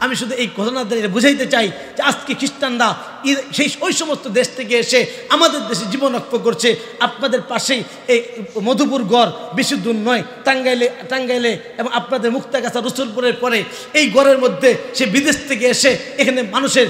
আমি শুধু এই ঘটনা দ্বারা বুঝাইতে চাই যে আজকে খ্রিস্টানরা ওই সমস্ত দেশ থেকে এসে আমাদের দেশে জীবনরক্ষ করছে। আপনাদের পাশেই এই মধুপুর গড় বেশি দূর নয়, টাঙ্গাইলে এবং আপনাদের মুক্তাগাছা রসুলপুরের পরে এই গড়ের মধ্যে সে বিদেশ থেকে এসে এখানে মানুষের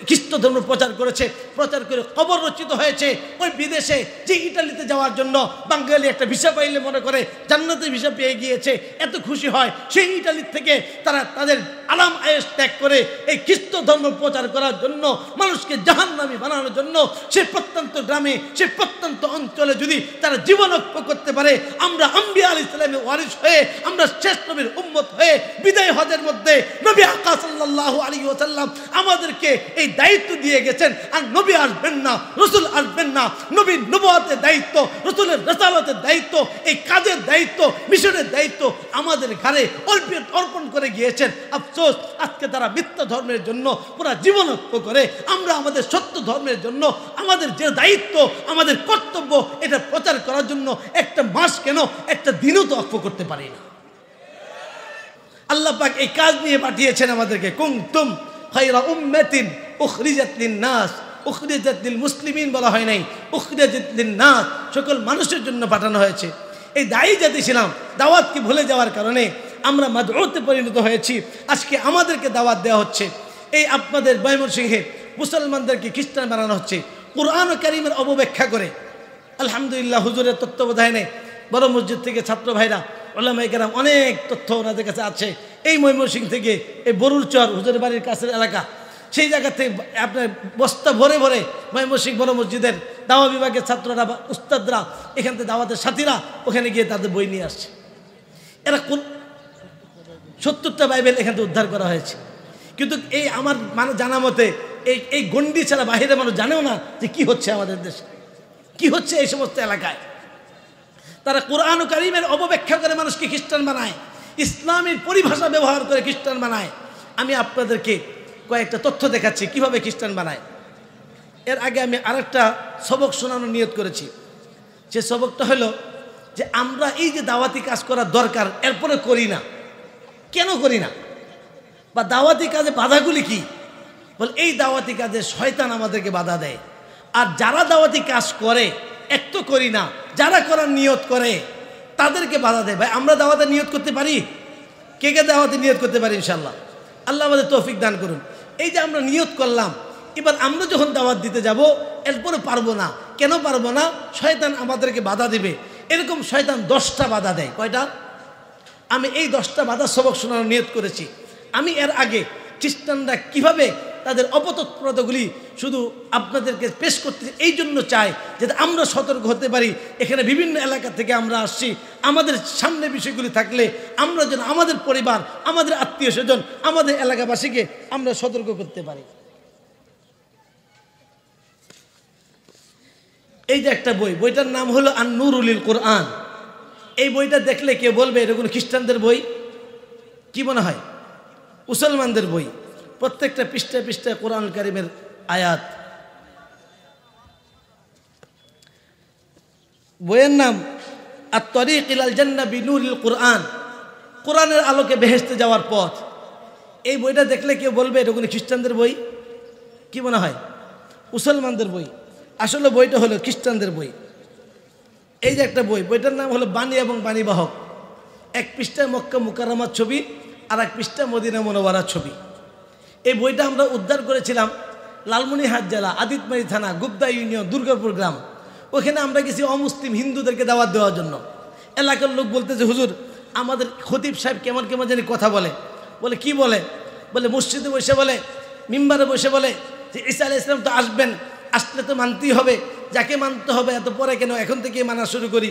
খ্রিস্ট ধর্ম প্রচার করেছে, প্রচার করে কবর রচিত হয়েছে। ওই বিদেশে যে ইটালিতে যাওয়ার জন্য বাঙালি একটা ভিসা পাইলে মনে করে জান্নাতের ভিসা পেয়ে গিয়েছে, এত খুশি হয়, সেই ইটালির থেকে তারা তাদের আরাম আয়েশ ত্যাগ করে এই খ্রিস্ট ধর্ম প্রচার করার জন্য, মানুষকে জাহান্নামী বানানোর জন্য সেই প্রত্যন্ত গ্রামে, সেই প্রত্যন্ত অঞ্চলে যদি তারা জীবনরক্ষ করতে পারে, আমরা আম্বিয়া আলাইহিস সালামের ওয়ারিস হয়ে, আমরা শেষ নবীর উম্মত হয়ে বিদায় হজের মধ্যে নবী আকরাম সাল্লাল্লাহু আলাইহি ওয়াসাল্লাম আমাদেরকে এই দায়িত্ব দিয়ে গেছেন। আর নবী আসবেন না, রসুল আসবেন না, নবীর নবুয়তের দায়িত্ব, রসুলের রিসালাতের দায়িত্ব, এই কাজের দায়িত্ব, মিশনের দায়িত্ব আমাদের ঘাড়ে অর্পণ করে গিয়েছেন। আফসোস, আজকে তারা মিথ্যা ধর্মের জন্য পুরো জীবনরক্ষ করে, আমরা আমাদের সত্য ধর্মের জন্য আমাদের যে দায়িত্ব, আমাদের কর্তব্য, এটা প্রচার করার জন্য একটা মাস কেন, একটা দিনও তো অক্ষ করতে পারি না। আল্লাহ পাক এই কাজ নিয়ে পাঠিয়েছেন আমাদেরকে। কুনতুম খায়রা উম্মাতিন উখরিজাত লিন-নাস, উখরিজাত লিল-মুসলিমিন বলা হয় নাই, উখরিজাত লিন-নাস, সকল মানুষের জন্য পাঠানো হয়েছে। এই দায়ী জাতি ছিলাম, দাওয়াতকে ভুলে যাওয়ার কারণে আমরা মাদউতে পরিণত হয়েছি। আজকে আমাদেরকে দাওয়াত দেওয়া হচ্ছে, এই আপনাদের ময়মনসিংহে মুসলমানদেরকে খ্রিস্টান বানানো হচ্ছে কোরআন ও কারীমের অবব্যাখ্যা করে। আলহামদুলিল্লাহ, হুজুরের তত্ত্বাবধানে বড় মসজিদ থেকে ছাত্র ভাইরা, উলামায়ে কেরাম, অনেক তথ্য ওনাদের কাছে আছে। এই ময়মনসিংহ থেকে এই বরুরচর হুজুরের বাড়ির কাছের এলাকা, সেই জায়গা থেকে আপনার বস্তা ভরে ভরে ময়মনসিংহ বড় মসজিদের দাওয়া বিভাগের ছাত্ররা বা উস্তাদরা, এখান থেকে দাওয়াতের সাথীরা ওখানে গিয়ে তাদের বই নিয়ে আসছে। এরা 70টা বাইবেল এখান থেকে উদ্ধার করা হয়েছে। কিন্তু এই আমার মানে জানা মতে এই গণ্ডি ছাড়া বাহিরে মানুষ জানেও না যে কি হচ্ছে আমাদের দেশে, কি হচ্ছে এই সমস্ত এলাকায়। তারা কোরআন ও কারীমের অপব্যাখ্যা করে মানুষকে খ্রিস্টান বানায়, ইসলামের পরিভাষা ব্যবহার করে খ্রিস্টান বানায়। আমি আপনাদেরকে কয়েকটা তথ্য দেখাচ্ছি কিভাবে খ্রিস্টান বানায়। এর আগে আমি আরেকটা সবক শোনানোর নিয়ত করেছি। যে সবকটা হলো যে আমরা এই যে দাওয়াতি কাজ করার দরকার, এরপরে করি না, কেন করি না, বা দাওয়াতি কাজে বাধাগুলি কি? বল, এই দাওয়াতি কাজে শয়তান আমাদেরকে বাধা দেয়। আর যারা দাওয়াতি কাজ করে এক তো করি না, যারা করার নিয়ত করে তাদেরকে বাধা দেয়। ভাই, আমরা দাওয়াতে নিয়ত করতে পারি? কে কে দাওয়াতে নিয়ত করতে পারি? ইনশাল্লাহ, আল্লাহ আমাদের তৌফিক দান করুন। এই যে আমরা নিয়ত করলাম, এবার আমরা যখন দাওয়াত দিতে যাব এরপরে পারবো না। কেন পারবো না? শয়তান আমাদেরকে বাধা দেবে। এরকম শয়তান 10টা বাধা দেয়। কয়টা? আমি এই 10টা বাধা সবক শোনানোর নিয়ত করেছি। আমি এর আগে খ্রিস্টানরা কিভাবে তাদের অপতৎপরতাগুলি শুধু আপনাদেরকে পেশ করতে এই জন্য চাই যাতে আমরা সতর্ক হতে পারি। এখানে বিভিন্ন এলাকা থেকে আমরা আসছি, আমাদের সামনে বিষয়গুলি থাকলে আমরা যেন আমাদের পরিবার, আমাদের আত্মীয় স্বজন, আমাদের এলাকাবাসীকে আমরা সতর্ক করতে পারি। এই যে একটা বই, বইটার নাম হলো আন-নূরুল কোরআন। এই বইটা দেখলে কে বলবে এটা কোনো খ্রিস্টানদের বই? কি মনে হয়? মুসলমানদের বই। প্রত্যেকটা পৃষ্ঠায় পৃষ্ঠায় কোরআন কারীমের আয়াত। বইয়ের নাম আত-তরিক ইলাল জান্নাহ বিনূরিল কোরআন, কোরআনের আলোকে বেহেশতে যাওয়ার পথ। এই বইটা দেখলে কেউ বলবে এটা কোনো খ্রিস্টানদের বই? কি মনে হয়? মুসলমানদের বই। আসলে বইটা হলো খ্রিস্টানদের বই। এই যে একটা বই, বইটার নাম হলো বাণী এবং বাণীবাহক। এক পৃষ্ঠায় মক্কা মুকাররমার ছবি, আর এক পৃষ্ঠায় মদিনা মুনাওয়ারার ছবি। এই বইটা আমরা উদ্ধার করেছিলাম লালমনিরহাট জেলা, আদিতমারি থানা, গুপ্তা ইউনিয়ন, দুর্গাপুর গ্রাম। ওখানে আমরা গেছি অমুসলিম হিন্দুদেরকে দাওয়াত দেওয়ার জন্য। এলাকার লোক বলতেছে, হুজুর আমাদের খতিব সাহেব কেমন কেমন জানি কথা বলে। বলে কি বলে? বলে মসজিদে বসে বলে, মিম্বারে বসে বলে যে ঈসা আলাইহিস সালাম তো আসবেন, আসলে তো মানতেই হবে, যাকে মানতে হবে এত পরে কেন, এখন থেকে মানা শুরু করি।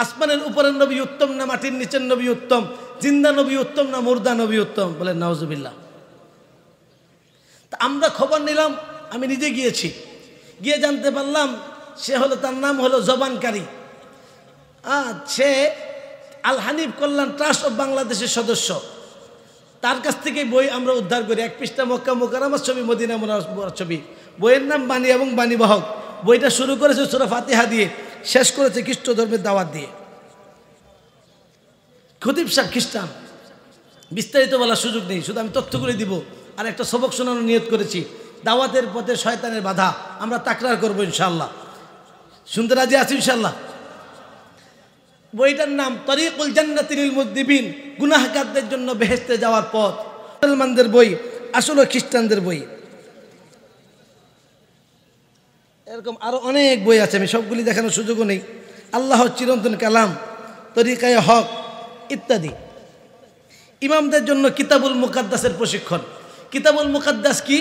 আসমানের উপরের নবী উত্তম না মাটির নিচের নবী উত্তম? জিন্দা নবী উত্তম না মুর্দা নবী উত্তম? বলে নাউজুবিল্লাহ। তা আমরা খবর নিলাম, আমি নিজে গিয়েছি, গিয়ে জানতে পারলাম সে হলো, তার নাম হলো জবানকারী। সে আল হানিফ কল্যাণ ট্রাস্ট অফ বাংলাদেশের সদস্য। তার কাছ থেকে বই আমরা উদ্ধার করি। এক পৃষ্ঠা মক্কা মুকাররমার ছবি, মদিনা মুনাওয়ারার ছবি। বইয়ের নাম বাণী এবং বাণীবাহক। বইটা শুরু করেছে সূরা ফাতিহা দিয়ে, শেষ করেছে খ্রিস্ট ধর্মের দাওয়াত দিয়ে। খতিব সাহেব খ্রিস্টান, বিস্তারিত বলার সুযোগ নেই, শুধু আমি তথ্যগুলি দিব। আর একটা সবক শোনানোর নিয়ত করেছি। দাওয়াতের পথে শয়তানের বাধা, আমরা তাকরার করবো ইনশাআল্লাহ। শুনতে রাজি আছি ইনশাআল্লাহ? বইটার নাম তরিকুল জান্নাতি লিল মুযনিবিন, গুনাহগারদের জন্য বেহেশতে যাওয়ার পথ। মুসলমানদের বই, আসলে খ্রিস্টানদের বই। এরকম আরো অনেক বই আছে, আমি সবগুলি দেখানোর সুযোগও নেই। আল্লাহর চিরন্তন কালাম, তরিকায়ে হক ইত্যাদি। ইমামদের জন্য কিতাবুল মুকাদ্দাসের প্রশিক্ষণ। কিতাবুল মুকাদ্দাস কি?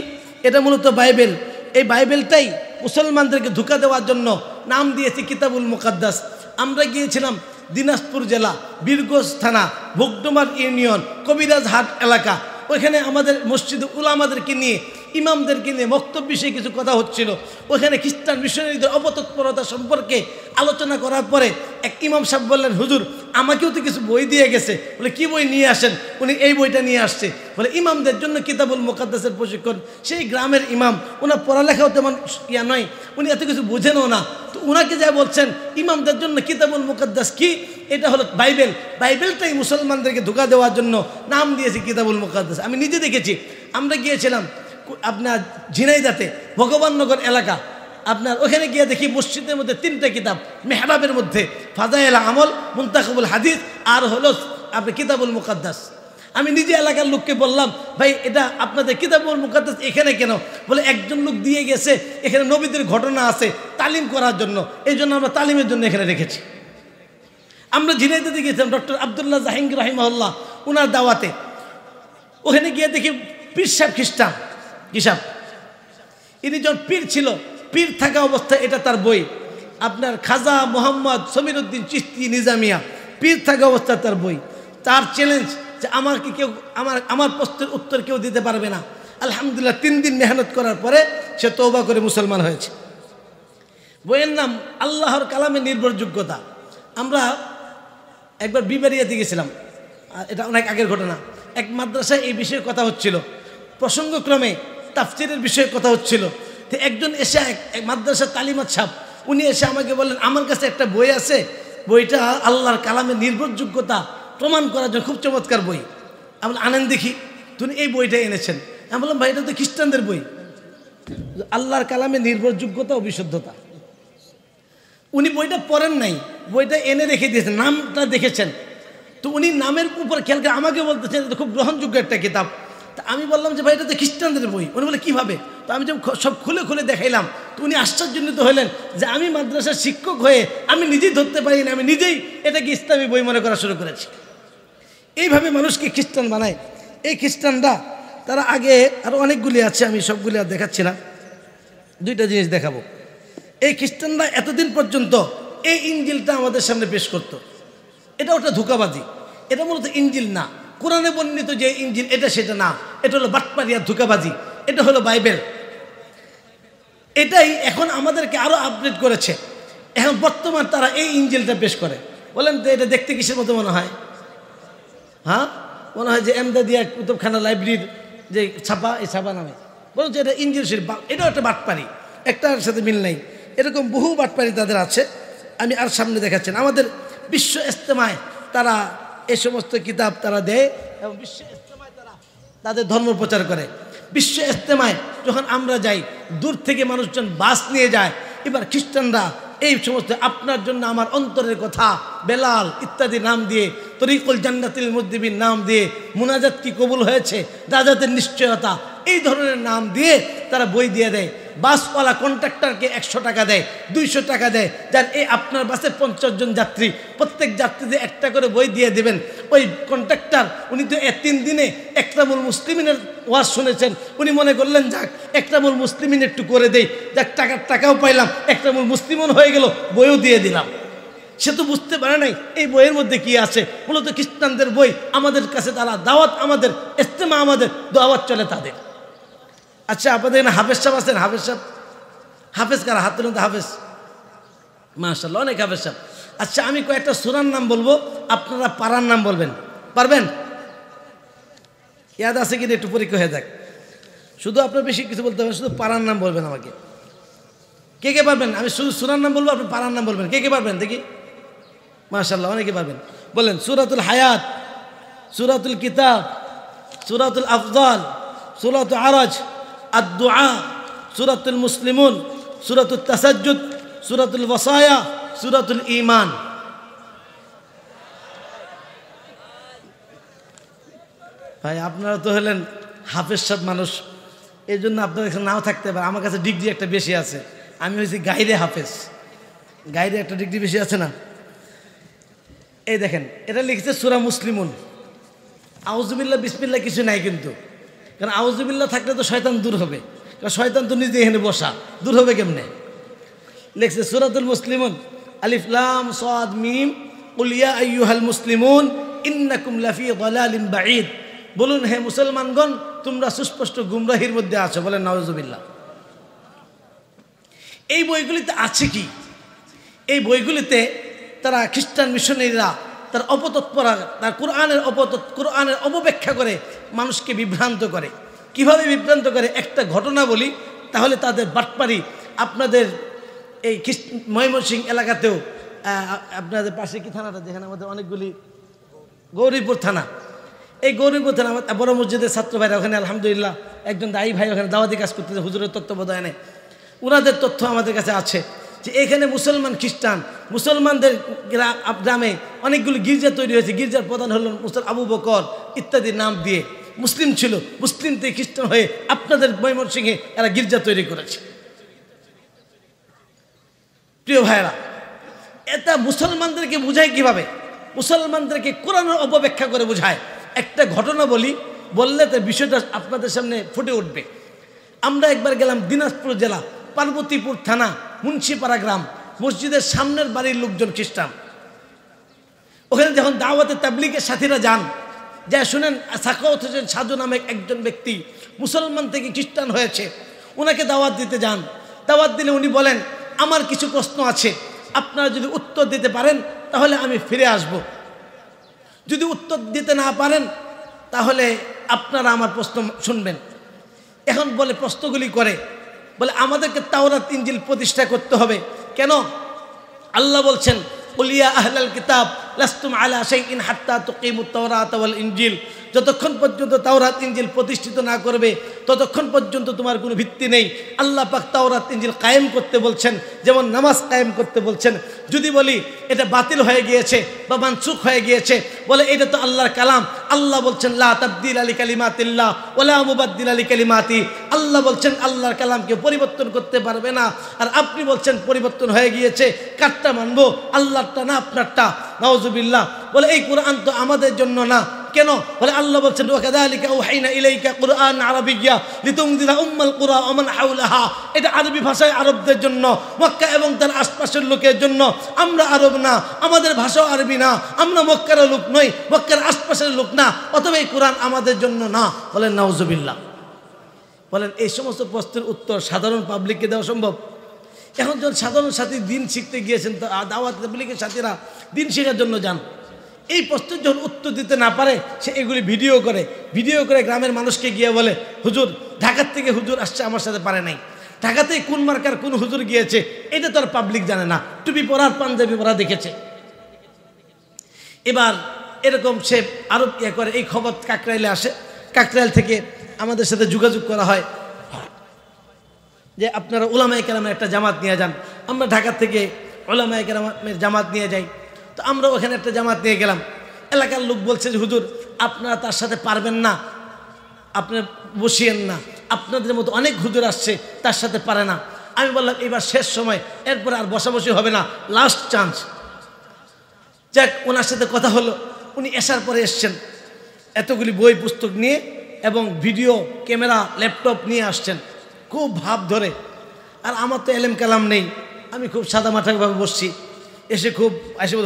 এটা মূলত বাইবেল। এই বাইবেলটাই মুসলমানদেরকে ধোঁকা দেওয়ার জন্য নাম দিয়েছে কিতাবুল মুকাদ্দাস। আমরা গিয়েছিলাম দিনাজপুর জেলা, বীরগঞ্জ থানা, ভোগডুমার ইউনিয়ন, কবিরাজহাট এলাকা। ওইখানে আমাদের মসজিদ উলামাদেরকে নিয়ে, ইমামদেরকে নিয়ে বক্তব্য বিষয়ে কিছু কথা হচ্ছিল। ওইখানে খ্রিস্টান মিশনারিদের অপতৎপরতা সম্পর্কে আলোচনা করার পরে এক ইমাম সাহেব বললেন, হুজুর আমাকেও তো কিছু বই দিয়ে গেছে। বলে কি বই নিয়ে আসেন? উনি এই বইটা নিয়ে আসছে। বলে ইমামদের জন্য কিতাবুল মুকাদ্দাসের প্রশিক্ষণ। সেই গ্রামের ইমাম, ওনার পড়ালেখাও তেমন ইয়া নয়, উনি এত কিছু বুঝেনও না। তো ওনাকে যা বলছেন ইমামদের জন্য কিতাবুল মুকাদ্দাস কি? এটা হলো বাইবেল। বাইবেলটাই মুসলমানদেরকে ধোঁকা দেওয়ার জন্য নাম দিয়েছে কিতাবুল মুকাদ্দাস। আমি নিজে দেখেছি। আমরা গিয়েছিলাম আপনার ঝিনাইদাতে, ভগবাননগর এলাকা। আপনার ওখানে গিয়ে দেখি মসজিদের মধ্যে 3টা কিতাব, মেহরাবের মধ্যে ফাজাইল আমল, মুনতাখিবুল হাদিস, আর হলো আপনার কিতাবুল মুকাদ্দাস। আমি নিজে এলাকার লোককে বললাম, ভাই এটা আপনাদের কিতাবুল মুকাদ্দাস এখানে কেন? বলে একজন লোক দিয়ে গেছে, এখানে নবীদের ঘটনা আছে তালিম করার জন্য, এই জন্য আমরা তালিমের জন্য এখানে রেখেছি। আমরা ঝিনাইদাতে গিয়েছিলাম ডক্টর আব্দুল্লাহ জাহাঙ্গীর রাহিমাহুল্লাহ, ওনার দাওয়াতে। ওখানে গিয়ে দেখি পীর সাহেব খ্রিস্টান, কি সাহেব, ইনি যখন পীর ছিল, পীর থাকা অবস্থায়, এটা তার বই, আপনার খাজা মোহাম্মদ সমীরউদ্দিন চিশতি নিজামিয়া, পীর থাকা অবস্থায় তার বই। তার চ্যালেঞ্জ যে আমাকে কেউ আমার প্রশ্নের উত্তর কেউ দিতে পারবে না। আলহামদুলিল্লাহ 3 দিন মেহনত করার পরে সে তওবা করে মুসলমান হয়েছে। বইয়ের নাম আল্লাহর কালামে নির্ভরযোগ্যতা। আমরা একবার বিবারিয়াতে গেছিলাম, এটা অনেক আগের ঘটনা। এক মাদ্রাসায় এই বিষয়ে কথা হচ্ছিল, প্রসঙ্গক্রমে তাফসীরের বিষয়ে কথা হচ্ছিল। তো একজন এসে, এক মাদ্রাসার তালিমাত সাহেব, উনি এসে আমাকে বললেন, আমার কাছে একটা বই আছে, বইটা আল্লাহর কালামের নির্ভরযোগ্যতা প্রমাণ করার জন্য খুব চমৎকার বই। আমি আনেন দেখি। তুমি এই বইটা এনেছেন? আমি বললাম, ভাই এটা তো খ্রিস্টানদের বই, আল্লাহর কালামের নির্ভরযোগ্যতা ও বিশুদ্ধতা। উনি বইটা পড়েন নাই, বইটা এনে রেখে দিয়েছেন, নামটা দেখেছেন। তো উনি নামের উপর খেয়াল করে আমাকে বলতেছেন এটা খুব গ্রহণযোগ্য একটা কিতাব। তা আমি বললাম যে ভাই এটা তো খ্রিস্টানদের বই। উনি বলে কীভাবে? তো আমি যখন সব খুলে খুলে দেখাইলাম, তো উনি আশ্চর্যান্বিত হলেন যে আমি মাদ্রাসার শিক্ষক হয়ে আমি নিজেই ধরতে পারি না, আমি নিজেই এটাকে ইসলামী বই মনে করা শুরু করেছি। এইভাবে মানুষকে খ্রিস্টান বানায় এই খ্রিস্টানরা। তারা আগে আরও অনেকগুলি আছে, আমি সবগুলি আর দেখাচ্ছি না, 2টা জিনিস দেখাবো। এই খ্রিস্টানরা এতদিন পর্যন্ত এই ইঞ্জিলটা আমাদের সামনে পেশ করত। এটা ওটা ধোঁকাবাজি, এটা মূলত ইঞ্জিল না। কোরআনে বর্ণিত যে ইঞ্জিল এটা সেটা না, এটা হলো বাটপারি আর ধোঁকাবাজি। এটা হলো বাইবেল। এটাই এখন আমাদেরকে আরও আপডেট করেছে। এখন বর্তমান তারা এই ইঞ্জিলটা পেশ করে। বলেন তো এটা দেখতে কিসের মতো মনে হয়? হ্যাঁ, মনে হয় যে এমদাদিয়া কুতুবখানা লাইব্রেরির যে ছাপা, এই ছাপা নামে। বলুন যে এটা ইঞ্জিল শরীফ, এটাও একটা বাটপারি, একটার সাথে মিল নেই। এরকম বহু বাটপারি তাদের আছে। আমি আর সামনে দেখাচ্ছেন, আমাদের বিশ্ব ইজতেমায় তারা এই সমস্ত কিতাব তারা দেয় এবং বিশ্ব ইজতেমায় তারা তাদের ধর্ম প্রচার করে। বিশ্ব ইজতেমায় যখন আমরা যাই, দূর থেকে মানুষজন বাস নিয়ে যায়। এবার খ্রিস্টানরা এই সমস্ত আপনার জন্য আমার অন্তরের কথা, বেলাল ইত্যাদি নাম দিয়ে, তরিকুল জান্নাতিল মুযনিবিন নাম দিয়ে, মুনাজাত কি কবুল হয়েছে, রাজাতের নিশ্চয়তা, এই ধরনের নাম দিয়ে তারা বই দিয়ে দেয়। বাসওয়ালা কন্ট্রাক্টরকে 100 টাকা দেয়, 200 টাকা দেয়, যার এই আপনার বাসে 50 জন যাত্রী, প্রত্যেক যাত্রীতে একটা করে বই দিয়ে দেবেন। ওই কন্ট্রাক্টর উনি তো 3 দিনে একরামুল মুসলিমিনের ওয়াজ শুনেছেন, উনি মনে করলেন যাক একরামুল মুসলিমিন একটু করে দেই, যাক টাকাও পাইলাম, একরামুল মুসলিমন হয়ে গেল, বইও দিয়ে দিলাম। সে তো বুঝতে পারে নাই এই বইয়ের মধ্যে কি আছে। মূলত খ্রিস্টানদের বই আমাদের কাছে তারা দাওয়াত, আমাদের ইজতেমা, আমাদের দাওয়াত চলে তাদের। আচ্ছা, আপনাদের এখানে হাফেজ সাহেব আছেন? হাফেজ সাহেব, হাফেজ কারা? হাত তুলুন তো। হাফেজ, মাশাআল্লাহ, অনেক হাফেজ সাহেব। আচ্ছা, আমি কয়েকটা সূরার নাম বলবো, আপনারা পারার নাম বলবেন, পারবেন? ইয়াদ আছে কিনা একটু পরীক্ষা হয়ে যাক। শুধু আপনার বেশি কিছু বলতে হবে, শুধু পারার নাম বলবেন আমাকে। কে কে পারবেন? আমি শুধু সূরার নাম বলবো, আপনি পারার নাম বলবেন। কে কে পারবেন দেখি? মাশাআল্লাহ, অনেকে পারবেন। বলেন, সূরাতুল হায়াত, সূরাতুল কিতাব, সূরাতুল আফজাল, সূরাতুল আরাজ, আদ-দুআ, সূরাতুল মুসলিমুন, সূরাতুত তাসাজ্জুদ, সূরাতুল ওয়াসায়া, সূরাতুল ঈমান। ভাই আপনারা তো হলেন হাফেজ সাহেব মানুষ, এই জন্য আপনাদের কাছে নাও থাকতে পারে। আমার কাছে ডিগ্রি একটা বেশি আছে, আমি হয়েছি গাইরে হাফেজ, গাইরে একটা ডিগ্রি বেশি আছে না। এই দেখেন, এটা লিখেছে সূরা মুসলিমুন। আউযুবিল্লাহ বিসমিল্লাহ কিছু নাই কিন্তু, কারণ আউযুবিল্লাহ থাকলে তো শয়তান দূর হবে, কারণ শয়তান তো নিজে এখানে বসা, দূর হবে কেমনে? লিখছে সূরাতুল মুসলিমুন, আলিফ লাম সাদ মিম, কুল ইয়া আইয়ুহাল মুসলিমুন ইন্নাকুম লাফি দালালিন বাঈদ। বলুন হে মুসলমানগণ, তোমরা সুস্পষ্ট গুমরাহির মধ্যে আছো। বলেন নাউযুবিল্লাহ। এই বইগুলিতে আছে কি? এই বইগুলিতে তারা খ্রিস্টান মিশনারিরা তার অপতৎপরা, তার কোরআনের অপব্যাখ্যা করে মানুষকে বিভ্রান্ত করে। কিভাবে বিভ্রান্ত করে? একটা ঘটনা বলি, তাহলে তাদের বাটপারি আপনাদের এই ময়মনসিংহ এলাকাতেও, আপনাদের পাশে কি থানাটা, যেখানে আমাদের অনেকগুলি, গৌরীপুর থানা। এই গৌরীপুর থানা বড় মসজিদের ছাত্র ভাইরা, ওখানে আলহামদুলিল্লাহ একজন দায়ী ভাই ওখানে দাওয়াতি কাজ করতেছে, হুজুরের তত্ত্বাবধানে। ওনাদের তথ্য আমাদের কাছে আছে যে এখানে মুসলমান খ্রিস্টান, মুসলমানদের গ্রামে অনেকগুলো গির্জা তৈরি হয়েছে। গির্জার প্রধান হল আবু বকর ইত্যাদি নাম দিয়ে, মুসলিম ছিল, মুসলিম থেকে খ্রিস্টান হয়ে আপনাদের ময়মনসিংহে এরা গির্জা তৈরি করেছে। প্রিয় ভাইরা, এটা মুসলমানদেরকে বুঝায় কিভাবে? মুসলমানদেরকে কোরআনের অপব্যাখ্যা করে বুঝায়। একটা ঘটনা বলি, বললে তো বিষয়টা আপনাদের সামনে ফুটে উঠবে। আমরা একবার গেলাম দিনাজপুর জেলা পার্বতীপুর থানা মুন্সিপাড়া গ্রাম, মসজিদের সামনের বাড়ির লোকজন খ্রিস্টান। ওখানে যখন দাওয়াতে তাবলীগের সাথীরা যান, যা শুনেন সাখাওয়াত হোসেন সাজু নামে একজন ব্যক্তি মুসলমান থেকে খ্রিস্টান হয়েছে, ওনাকে দাওয়াত দিতে যান। দাওয়াত দিলে উনি বলেন, আমার কিছু প্রশ্ন আছে, আপনারা যদি উত্তর দিতে পারেন তাহলে আমি ফিরে আসব, যদি উত্তর দিতে না পারেন তাহলে আপনারা আমার প্রশ্ন শুনবেন। এখন বলে প্রশ্নগুলি করে, বলে আমাদেরকে তাওরাত ইনজিল প্রতিষ্ঠা করতে হবে। কেন? আল্লাহ বলছেন, কুল ইয়া আহলাল কিতাব লাস্তুম আলা শাইইন হাত্তা তুকিমুত তাওরাত ওয়াল ইনজিল। যতক্ষণ পর্যন্ত তাওরাত ইনজিল প্রতিষ্ঠিত না করবে ততক্ষণ পর্যন্ত তোমার কোনো ভিত্তি নেই। আল্লাহ পাক তাওরাত ইনজিল কায়েম করতে বলছেন, যেমন নামাজ কায়েম করতে বলছেন। যদি বলি এটা বাতিল হয়ে গিয়েছে বা মানসুখ হয়ে গিয়েছে, বলে এটা তো আল্লাহর কালাম। আল্লাহ বলছেন লা তাবদীলা লিকালিমাতিল্লাহ ওয়ালা মুবাদদিলা লিকালিমাতি। আল্লাহ বলছেন আল্লাহর কালামকে পরিবর্তন করতে পারবে না, আর আপনি বলছেন পরিবর্তন হয়ে গিয়েছে। কারটা মানবো? আল্লাহরটা না আপনারটা? নাউযুবিল্লাহ। বলে এই কোরআন তো আমাদের জন্য না। কেন? বলে আল্লাহ বলছেন ওয়াকাযালিকা আওহাইনা ইলাইকা কুরআন আরাবিয়্যা লিতুনযিরা উম্মাল কুরা ওয়া মান হাওলাহা। এটা আরবি ভাষায় আরবদের জন্য, মক্কা এবং তার আশপাশের লোকের জন্য। আমরা আরব না, আমাদের ভাষাও আরবি না, আমরা মক্কার লোক নই, মক্কার আশপাশের লোক না, অতএব এই কোরআন আমাদের জন্য না। বলেন নাউযুবিল্লাহ। বলেন এই সমস্ত প্রশ্নের উত্তর সাধারণ পাবলিককে দেওয়া সম্ভব? এখন যখন সাধারণ সাথী দিন শিখতে গিয়েছেন, দাওয়াত তাবলীগের সাথীরা দিন শেখার জন্য যান, এই প্রশ্নের যখন উত্তর দিতে না পারে সে এগুলি ভিডিও করে গ্রামের মানুষকে গিয়ে বলে, হুজুর ঢাকার থেকে হুজুর আসছে, আমার সাথে পারে নাই। ঢাকাতে কোন মার্কার কোন হুজুর গিয়েছে এটা তো আর পাবলিক জানে না, টুপি পরার পাঞ্জাবি পরা দেখেছে। এবার এরকম সে আরো ইয়ে করে, এই খবর কাকরাইলে আসে, কাকরাইল থেকে আমাদের সাথে যোগাযোগ করা হয় যে আপনারা উলামায়ে কেরামের একটা জামাত নিয়ে যান। আমরা ঢাকা থেকে উলামায়ে কেরামের জামাত নিয়ে যাই। তো আমরা ওখানে একটা জামাত নিয়ে গেলাম। এলাকার লোক বলছে যে হুজুর আপনারা তার সাথে পারবেন না, আপনার বসিয়েন না, আপনাদের মতো অনেক হুজুর আসছে তার সাথে পারে না। আমি বললাম এবার শেষ সময়, এরপরে আর বসাবসি হবে না, লাস্ট চান্স। যাক, ওনার সাথে কথা হলো। উনি আসার পরে এসছেন এতগুলি বই পুস্তক নিয়ে এবং ভিডিও ক্যামেরা ল্যাপটপ নিয়ে আসছেন, খুব ভাব ধরে। আর আমার তো এলেম কালাম নেই, আমি খুব সাদামাটাভাবে বসছি। এসে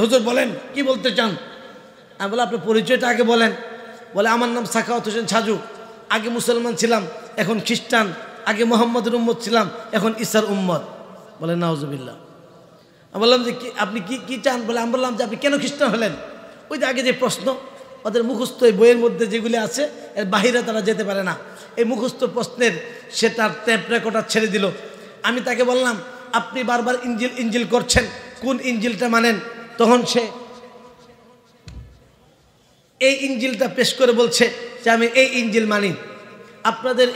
হুজুর বলেন কি বলতে চান? আমি বলে আপনার পরিচয়টা আগে বলেন। বলে আমার নাম সাখাওয়াত হোসেন সাজু, আগে মুসলমান ছিলাম এখন খ্রিস্টান, আগে মোহাম্মদের উম্মত ছিলাম এখন ঈসার উম্মত। বলে নাউযুবিল্লাহ। আমি বললাম যে আপনি কি চান? বলে আমি বললাম যে আপনি কেন খ্রিস্টান হলেন? ওই যে আগে যে প্রশ্ন, ওদের মুখস্থ এই বইয়ের মধ্যে যেগুলি আছে এর বাহিরে তারা যেতে পারে না, এই মুখস্থ প্রশ্নের সে তার ট্যাপ রেকর্ডার ছেড়ে দিল। আমি তাকে বললাম আপনি বারবার ইনজিল করছেন, কোন ইনজিলটা মানেন? তখন সে এই ইনজিলটা পেশ করে বলছে যে আমি এই ইনজিল মানি। আপনাদের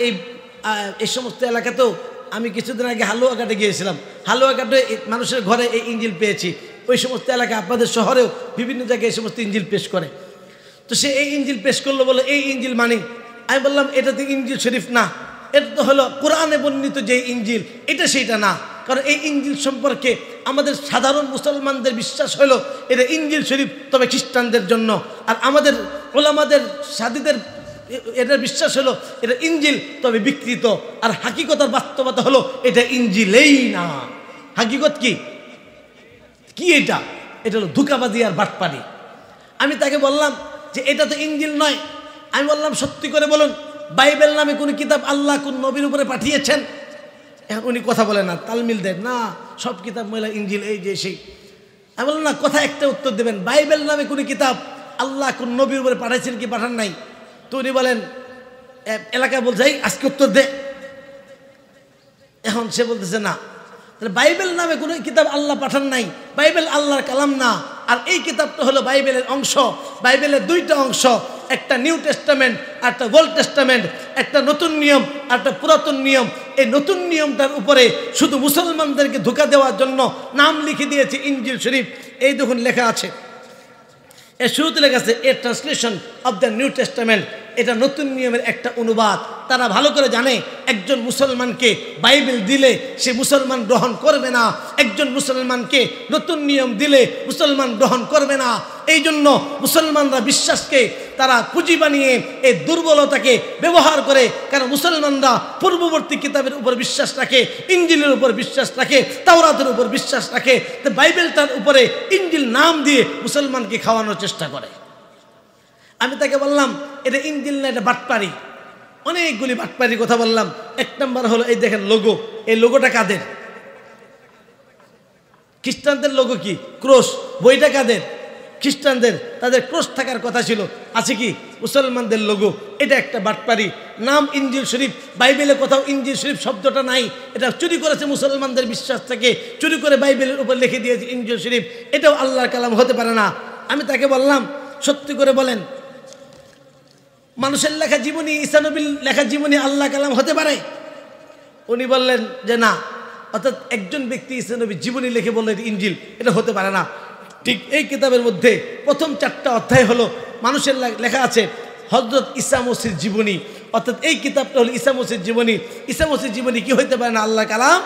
এই সমস্ত এলাকাতেও আমি কিছুদিন আগে হালুয়াঘাটে গিয়েছিলাম। হালুয়াঘাটে মানুষের ঘরে এই ইঞ্জিল পেয়েছি। ওই সমস্ত এলাকা আপনাদের শহরেও বিভিন্ন জায়গায় এই সমস্ত ইঞ্জিল পেশ করে। তো সে এই ইঞ্জিল পেশ করলো, বলে এই ইঞ্জিল মানে। আমি বললাম এটা তো ইঞ্জিল শরীফ না, এটা তো হলো কোরআনে বর্ণিত যে ইঞ্জিল, এটা সেইটা না। কারণ এই ইঞ্জিল সম্পর্কে আমাদের সাধারণ মুসলমানদের বিশ্বাস হলো এটা ইঞ্জিল শরীফ, তবে খ্রিস্টানদের জন্য। আর আমাদের ওলামাদের সাথীদের এটা বিশ্বাস হলো এটা ইঞ্জিল, তবে বিকৃত। আর হাকিকতার বাস্তবতা হলো এটা ইঞ্জিলেই না। হাকিকত কি কি এটা হলো ধোঁকাবাজি আর বাটপারি। আমি তাকে বললাম যে এটা তো ইঞ্জিল নয়। আমি বললাম সত্যি করে বলুন, বাইবেল নামে কোন কিতাব আল্লাহ কোন নবীর উপরে পাঠিয়েছেন? এখন উনি কথা বলে না, তালমিল দেন না, সব কিতাব মহিলা ইঞ্জিল এই যে সেই। আমি বললাম না, কথা একটা উত্তর দেবেন, বাইবেল নামে কোন কিতাব আল্লাহ কোন নবীর উপরে পাঠাইছেন কি পাঠান নাই? তো উনি বলেন এলাকা বলছে আজকে উত্তর দে। এখন সে বলতেছে না, তাহলে বাইবেল নামে কোনো কিতাব আল্লাহ পাঠান নাই, বাইবেল আল্লাহর কালাম না। আর এই কিতাবটা হলো বাইবেলের অংশ। বাইবেলের দুইটা অংশ, একটা নিউ টেস্টামেন্ট আর একটা ওল্ড টেস্টামেন্ট, একটা নতুন নিয়ম আর একটা পুরাতন নিয়ম। এই নতুন নিয়মটার উপরে শুধু মুসলমানদেরকে ধোঁকা দেওয়ার জন্য নাম লিখে দিয়েছে ইঞ্জিল শরীফ। এই দেখুন লেখা আছে, এর শুরুতে লেখা আছে এ translation of the new testament. এটা নতুন নিয়মের একটা অনুবাদ। তারা ভালো করে জানে একজন মুসলমানকে বাইবেল দিলে সে মুসলমান গ্রহণ করবে না, একজন মুসলমানকে নতুন নিয়ম দিলে মুসলমান গ্রহণ করবে না। এই জন্য মুসলমানরা বিশ্বাসকে তারা পুঁজি বানিয়ে এই দুর্বলতাকে ব্যবহার করে। কারণ মুসলমানরা পূর্ববর্তী কিতাবের উপর বিশ্বাস রাখে, ইঞ্জিলের উপর বিশ্বাস রাখে, তাওরাতের উপর বিশ্বাস রাখে। তো বাইবেলটার উপরে ইঞ্জিল নাম দিয়ে মুসলমানকে খাওয়ানোর চেষ্টা করে। আমি তাকে বললাম এটা ইঞ্জিল না, এটা বাটপারি। অনেকগুলি বাটপারির কথা বললাম। এক নম্বর হলো এই দেখেন লোগো, এই লোগোটা কাদের? খ্রিস্টানদের লোগো কি? ক্রস। বইটা কাদের? খ্রিস্টানদের। তাদের ক্রস থাকার কথা ছিল, আছে কি? মুসলমানদের লোগো। এটা একটা বাটপারি। নাম ইঞ্জিল শরীফ, বাইবেলে কোথাও ইঞ্জিল শরীফ শব্দটা নাই। এটা চুরি করেছে মুসলমানদের বিশ্বাস থেকে, চুরি করে বাইবেলের উপর লিখে দিয়েছে ইঞ্জিল শরীফ। এটাও আল্লাহর কালাম হতে পারে না। আমি তাকে বললাম সত্যি করে বলেন, মানুষের লেখা জীবনী, ঈসা নবীর লেখা জীবনী আল্লাহ কালাম হতে পারে? উনি বললেন যে না। অর্থাৎ একজন ব্যক্তি ঈসা নবীর জীবনী লিখে বললেন ইঞ্জিল, এটা হতে পারে না। ঠিক এই কিতাবের মধ্যে প্রথম 4টা অধ্যায় হলো মানুষের লেখা আছে হযরত ঈসা মসির জীবনী। অর্থাৎ এই কিতাবটা হলো ঈসা মসির জীবনী। ঈসা মসির জীবনী কি হতে পারে না? আল্লাহ কালাম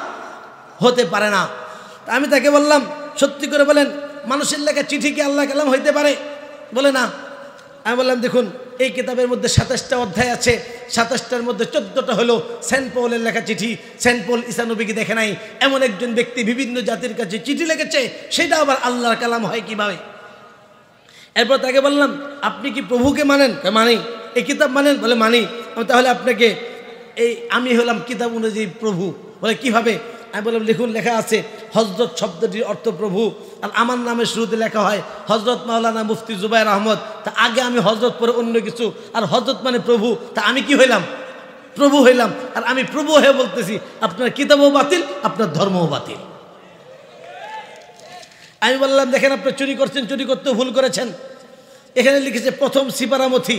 হতে পারে না। আমি তাকে বললাম সত্যি করে বলেন, মানুষের লেখা চিঠি কি আল্লাহ কালাম হইতে পারে? বলে না। আমি বললাম দেখুন এই কিতাবের মধ্যে 27টা অধ্যায় আছে, 27টার মধ্যে 14টা হলো সেন্ট পলের লেখা চিঠি। সেন্ট পল ঈসা নবীকে দেখে নাই, এমন একজন ব্যক্তি বিভিন্ন জাতির কাছে চিঠি লিখেছে, সেটা আবার আল্লাহর কালাম হয় কিভাবে? এরপর তাকে বললাম আপনি কি প্রভুকে মানেন? মানি। এই কিতাব মানেন? বলে মানি। তাহলে আপনাকে আমি হলাম কিতাব অনুযায়ী প্রভু। বলে কিভাবে? আমি বললাম লিখুন, লেখা আছে হযরত শব্দটির অর্থ প্রভু। আর আমার নামের শুরুতে লেখা হয় হযরত মাওলানা মুফতি জুবায়ের আহমদ। তা আগে আমি হযরত পরে অন্য কিছু, আর হযরত মানে প্রভু। তা আমি কি হইলাম? প্রভু হইলাম। আর আমি প্রভু হয়ে বলতেছি আপনার কিতাবও বাতিল, আপনার ধর্মও বাতিল। আমি বললাম দেখেন আপনি চুরি করছেন, চুরি করতেও ভুল করেছেন। এখানে লিখেছে প্রথম সিপারা মথি।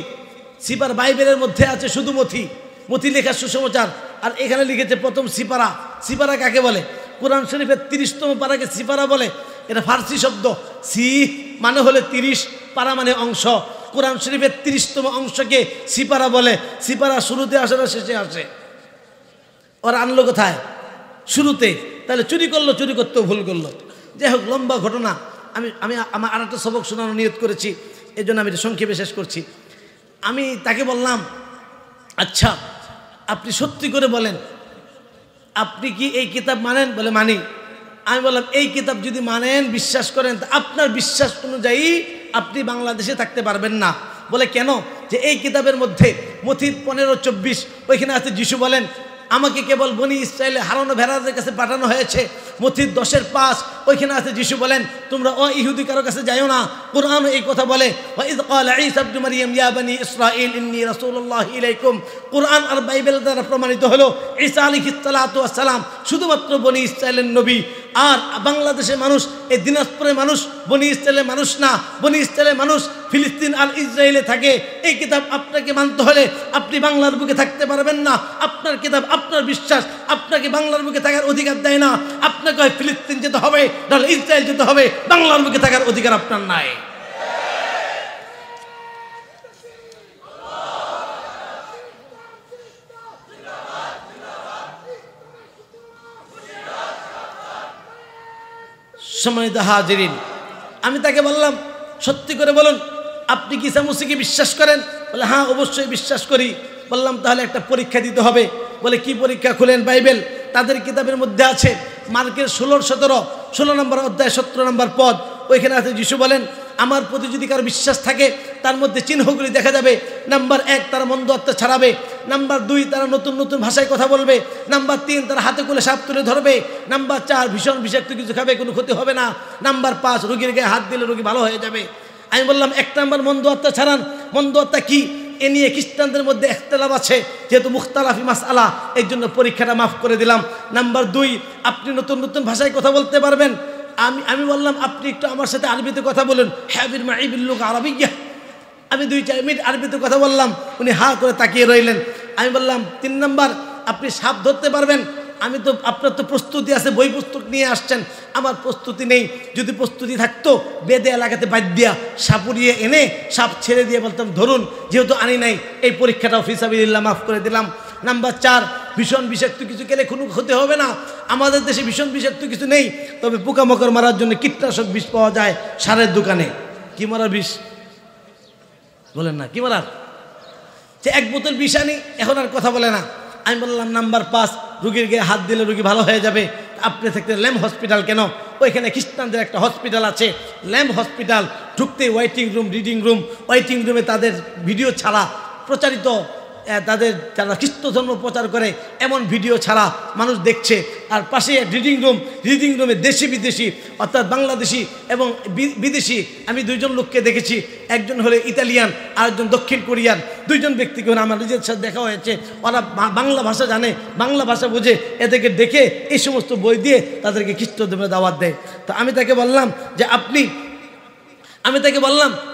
সিপার বাইবেলের মধ্যে আছে শুধু মথি, মথি লেখা সুসমাচার। আর এখানে লিখেছে প্রথম সিপারা। সিপারা কাকে বলে? কোরআন শরীফের 30তম পারাকে সিপারা বলে। এটা ফার্সি শব্দ। সি মানে হলে 30, পারা মানে অংশ। কোরআন শরীফের 30তম অংশকে সিপারা বলে। সিপারা শুরুতে আসে না শেষে আসে? ওরা আনলো কোথায়? শুরুতে। তাহলে চুরি করলো, চুরি করতেও ভুল করলো। যাই হোক, লম্বা ঘটনা। আমি আমার আরেকটা সবক শোনানো নিয়ত করেছি, এই জন্য আমি এটা সংক্ষেপে শেষ করছি। আমি তাকে বললাম আচ্ছা আপনি সত্যি করে বলেন আপনি কি এই কিতাব মানেন? বলে মানি। আমি বললাম এই কিতাব যদি মানেন, বিশ্বাস করেন, তা আপনার বিশ্বাস অনুযায়ী আপনি বাংলাদেশে থাকতে পারবেন না। বলে কেন? যে এই কিতাবের মধ্যে মথির 15:24 ওইখানে আছে যিশু বলেন আমাকে কেবল বনি ইসরায়েলে হারানো ভেড়াদের কাছে পাঠানো হয়েছে, মথির 10-5 ওইখানে আছে যিশু বলেন তোমরা ইহুদি কারো কাছে যাইও না। কুরআন এই কথা বলে ওয়া ইয ক্বালা ঈসা ইবনে মারইয়াম ইয়া বানি ইসরাঈল ইন্নী রাসূলুল্লাহ ইলাইকুম। কুরআন আর বাইবেল দ্বারা প্রমাণিত হলো ঈসা আলাইহিস সালাতু ওয়াস সালাম শুধুমাত্র বনি ইসরাইলের নবী। আর বাংলাদেশের মানুষ, এই দিনাজপুরের মানুষ বনি ইসরাইলের মানুষ না। বনি ইসরাইলের মানুষ ফিলিস্তিন আর ইসরায়েলে থাকে। এই কিতাব আপনাকে মানতে হলে আপনি বাংলার বুকে থাকতে পারবেন না। আপনার কিতাব, আপনার বিশ্বাস আপনাকে বাংলার বুকে থাকার অধিকার দেয় না। আপনাকে হয় ফিলিস্তিন যেতে হবে, নাহলে ইসরায়েল যেতে হবে। বাংলার বুকে থাকার অধিকার আপনার নাই। সম্মানিত হাজিরিন, আমি তাকে বললাম সত্যি করে বলুন আপনি কি ঈসা মসিহকে বিশ্বাস করেন? বলে হ্যাঁ অবশ্যই বিশ্বাস করি। বললাম তাহলে একটা পরীক্ষা দিতে হবে। বলে কি পরীক্ষা? খুলেন বাইবেল, তাদের কিতাবের মধ্যে আছে মার্কের 16 নম্বর অধ্যায় 17 নম্বর পদ। ওইখানে আছে যিশু বলেন আমার প্রতি যদি কারো বিশ্বাস থাকে তার মধ্যে চিহ্নগুলি দেখা যাবে। নাম্বার 1 তারা মন্দ আত্মা ছাড়াবে। নাম্বার 2 তারা নতুন নতুন ভাষায় কথা বলবে। নাম্বার 3 তারা হাতে কোলে সাপ তুলে ধরবে। নাম্বার 4 ভীষণ বিষাক্ত কিছু খাবে, কোনো ক্ষতি হবে না। নাম্বার 5 রোগীর গায়ে হাত দিলে রোগী ভালো হয়ে যাবে। আমি বললাম 1 নাম্বার মন্দ আত্মা ছাড়ান। মন্দ আত্মা কি এ নিয়ে খ্রিস্টানদের মধ্যে ইখতিলাফ আছে, যেহেতু মুখতালাফি মাসআলা, এই জন্য পরীক্ষাটা মাফ করে দিলাম। নাম্বার 2 আপনি নতুন নতুন ভাষায় কথা বলতে পারবেন। আমি বললাম আপনি একটু আমার সাথে আরবিতে কথা বলুন। হাবির মাইবিল লুগা আরাবিয়্যা। আমি 2-4 মিনিট আরবিতে কথা বললাম, উনি হা করে তাকিয়ে রইলেন। আমি বললাম 3 নাম্বার আপনি সাপ ধরতে পারবেন। আমি তো আপনার তো প্রস্তুতি আছে, বই পুস্তক নিয়ে আসছেন, আমার প্রস্তুতি নেই। যদি প্রস্তুতি থাকতো বেদে এলাকাতে বাদ দিয়া সাপুরিয়ে এনে সাপ ছেড়ে দিয়ে বলতাম ধরুন, যেহেতু আনি নাই এই পরীক্ষাটাও ফি সাবিলিল্লাহ মাফ করে দিলাম। নাম্বার 4 ভীষণ বিষাক্ত কিছু খেলে কোনো ক্ষতি হবে না। আমাদের দেশে ভীষণ বিষাক্ত কিছু নেই, তবে পোকামাকড় মারার জন্য কীটনাশক বিষ পাওয়া যায় সারের দোকানে। কি মারার বিষ বলেন না, কি মারার? যে 1 বোতল বিষ আনি, এখন আর কথা বলে না। আমি বললাম নাম্বার 5 রুগীর গায়ে হাত দিলে রুগী ভালো হয়ে যাবে। আপনি থাকতে ল্যাম্প হসপিটাল কেন? ওইখানে খ্রিস্টানদের একটা হসপিটাল আছে, ল্যাম্প হসপিটাল। ঢুকতে waiting room, reading room. Waiting রুমে তাদের ভিডিও ছাড়া প্রচারিত, তাদের যারা খ্রিস্ট ধর্ম প্রচার করে এমন ভিডিও ছাড়া মানুষ দেখছে। আর পাশে রিডিং রুম, রিডিং রুমে দেশি বিদেশি অর্থাৎ বাংলাদেশি এবং বিদেশি আমি 2 জন লোককে দেখেছি। একজন হলে ইতালিয়ান, আরেকজন দক্ষিণ কোরিয়ান। 2 জন ব্যক্তিকে আমার নিজের সাথে দেখা হয়েছে। ওরা বাংলা ভাষা জানে, বাংলা ভাষা বুঝে। এদেরকে দেখে এই সমস্ত বই দিয়ে তাদেরকে খ্রিস্ট ধর্মে দাওয়াত দেয়। তো আমি তাকে বললাম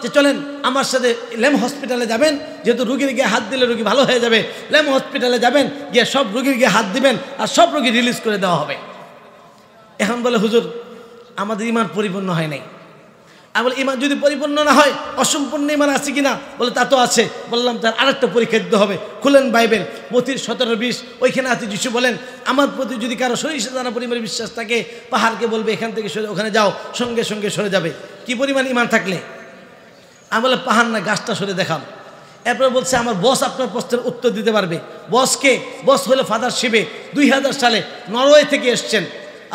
যে চলেন আমার সাথে ল্যাম্প হসপিটালে যাবেন, যেহেতু রুগীর গিয়ে হাত দিলে রুগী ভালো হয়ে যাবে। ল্যাম্প হসপিটালে যাবেন, গিয়ে সব রুগীর গিয়ে হাত দিবেন আর সব রুগী রিলিজ করে দেওয়া হবে। এখন বলে হুজুর আমাদের ঈমান পরিপূর্ণ হয় নাই। আমি বলি ঈমান যদি পরিপূর্ণ না হয় অসম্পূর্ণ ঈমান আছে কিনা? বলে তা তো আছে। বললাম তার আরেকটা পরীক্ষা দিতে হবে। খুলেন বাইবেল, মথির 17-20 ওইখানে আছে যিশু বলেন আমার প্রতি যদি কারো সরিষা দানা পরিমাণে বিশ্বাস থাকে পাহাড়কে বলবে এখান থেকে সরে ওখানে যাও, সঙ্গে সঙ্গে সরে যাবে। কি পরিমাণ ঈমান থাকলে? আমি বলে পাহাড় না, গাছটা সরে দেখাম। এরপরে বলছে আমার বস আপনার প্রশ্নের উত্তর দিতে পারবে। বসকে? বস হলো ফাদার শিবে, 2000 সালে নরওয়ে থেকে এসছেন।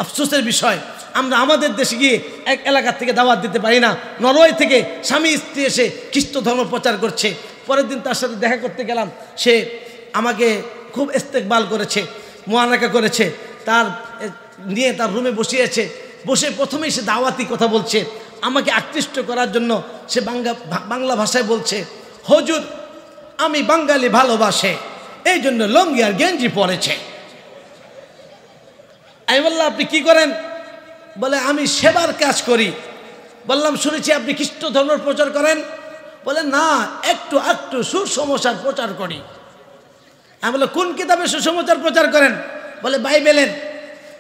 আফসোসের বিষয় আমরা আমাদের দেশে গিয়ে এক এলাকা থেকে দাওয়াত দিতে পারি না। নরওয়ে থেকে স্বামী স্ত্রী এসে খ্রিস্ট ধর্ম প্রচার করছে। পরের দিন তার সাথে দেখা করতে গেলাম, সে আমাকে খুব ইস্তেকবাল করেছে, মুআনাকা করেছে। তার নিয়ে তার রুমে বসিয়েছে। বসে প্রথমেই সে দাওয়াতি কথা বলছে, আমাকে আকৃষ্ট করার জন্য সে বাংলা ভাষায় বলছে হুজুর আমি বাঙালি ভালোবাসে এই জন্য লঙ্গি আর গেঞ্জি পরেছে। আমি বললাম আপনি কি করেন? বলে আমি সেবার কাজ করি। বললাম শুনেছি আপনি খ্রিস্ট ধর্মের প্রচার করেন। বলে না, একটু সুসমাচার প্রচার করি। আমি বললাম কোন কিতাবে সুসমাচার প্রচার করেন? বলে বাইবেলের।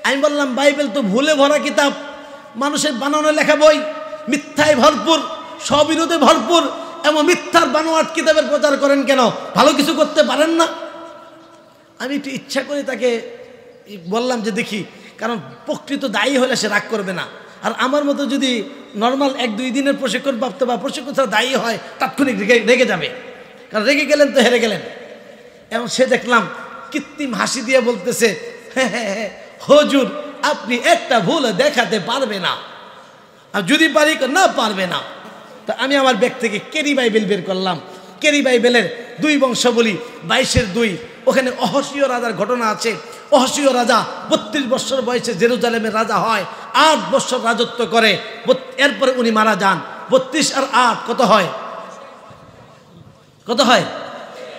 আমি বললাম বাইবেল তো ভুলে ভরা কিতাব, মানুষের বানানো লেখা বই, মিথ্যায় ভরপুর, স্ববিরোধে ভরপুর, এমন মিথ্যার বানোয়াট কিতাবের প্রচার করেন কেন? ভালো কিছু করতে পারেন না? আমি একটু ইচ্ছা করে তাকে বললাম যে দেখি, কারণ প্রকৃত দায়ী হলে সে রাগ করবে না। আর আমার মতো যদি নর্মাল 1-2 দিনের প্রশিক্ষণ প্রাপ্ত বা প্রশিক্ষণ ছাড়া দায়ী হয় তাৎক্ষণিক রেগে যাবে, কারণ রেগে গেলেন তো হেরে গেলেন। এবং সে দেখলাম কৃত্রিম হাসি দিয়ে বলতেছে হ্যাঁ হুজুর আপনি একটা ভুল দেখাতে পারবে না, আর যদি পারি না পারবে না। তা আমি আমার ব্যাগ থেকে কেরি বাইবেল বের করলাম। কেরি বাইবেলের দুই বংশাবলী 22-এর 2, ওখানে অহসীয় রাজার ঘটনা আছে। অহসীয় রাজা 32 বছর বয়সে জেরুজালেমের রাজা হয়, 8 বছর রাজত্ব করে, এরপরে উনি মারা যান। 32 আর 8 কত হয়? কত হয়?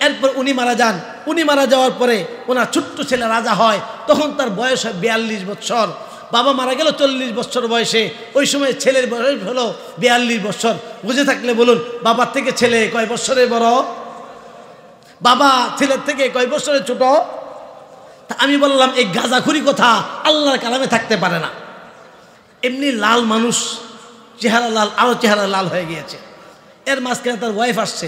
এরপর উনি মারা যান। উনি মারা যাওয়ার পরে ওনার ছোট্ট ছেলে রাজা হয়, তখন তার বয়স হয় 42 বছর। বাবা মারা গেল 40 বছর বয়সে, ওই সময় ছেলের বয়স হলো 42 বছর। বুঝে থাকলে বলুন, বাবার থেকে ছেলে কয় বছরের বড়? বাবা ছেলের থেকে কয় বছরের ছোট? আমি বললাম এই গাঁজাখুরি কথা আল্লাহর কালামে থাকতে পারে না। এমনি লাল মানুষ, চেহারা লাল, আরো চেহারা লাল হয়ে গিয়েছে। এর মাঝখানে তার ওয়াইফ আসছে।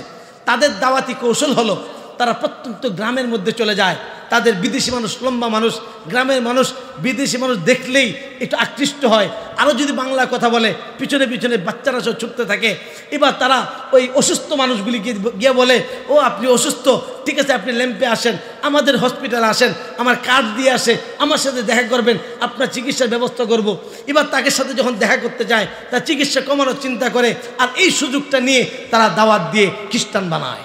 তাদের দাওয়াতি কৌশল হলো তারা প্রত্যন্ত গ্রামের মধ্যে চলে যায়। তাদের বিদেশি মানুষ, লম্বা মানুষ, গ্রামের মানুষ বিদেশি মানুষ দেখলেই একটু আকৃষ্ট হয়। আরও যদি বাংলা কথা বলে পিছনে পিছনে বাচ্চারা সব ছুটতে থাকে। এবার তারা ওই অসুস্থ মানুষগুলিকে গিয়ে বলে, ও আপনি অসুস্থ, ঠিক আছে আপনি ল্যাম্পে আসেন, আমাদের হসপিটালে আসেন, আমার কার্ড দিয়ে আসে, আমার সাথে দেখা করবেন, আপনার চিকিৎসার ব্যবস্থা করব। এবার তাকে সাথে যখন দেখা করতে যায়, তার চিকিৎসা কমানোর চিন্তা করে, আর এই সুযোগটা নিয়ে তারা দাওয়াত দিয়ে খ্রিস্টান বানায়।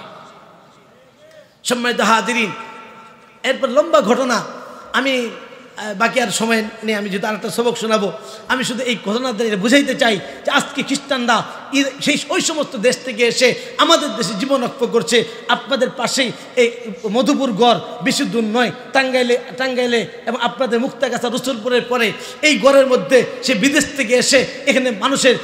সম্মানিত হাজিরিন, এরপর লম্বা ঘটনা, আমি বাকি আর সময় নেই, আমি যেহেতু আরেকটা সবক শোনাবো, আমি শুধু এই ঘটনা দিয়ে বুঝাইতে চাই যে আজকে খ্রিস্টানরা সেই ওই সমস্ত দেশ থেকে এসে আমাদের দেশে জীবনরক্ষা করছে। আপনাদের পাশেই এই মধুপুর গড়, বেশি দূর নয়, টাঙ্গাইলে এবং আপনাদের মুক্তাগাছা রসুলপুরের পরে এই গড়ের মধ্যে সে বিদেশ থেকে এসে এখানে মানুষের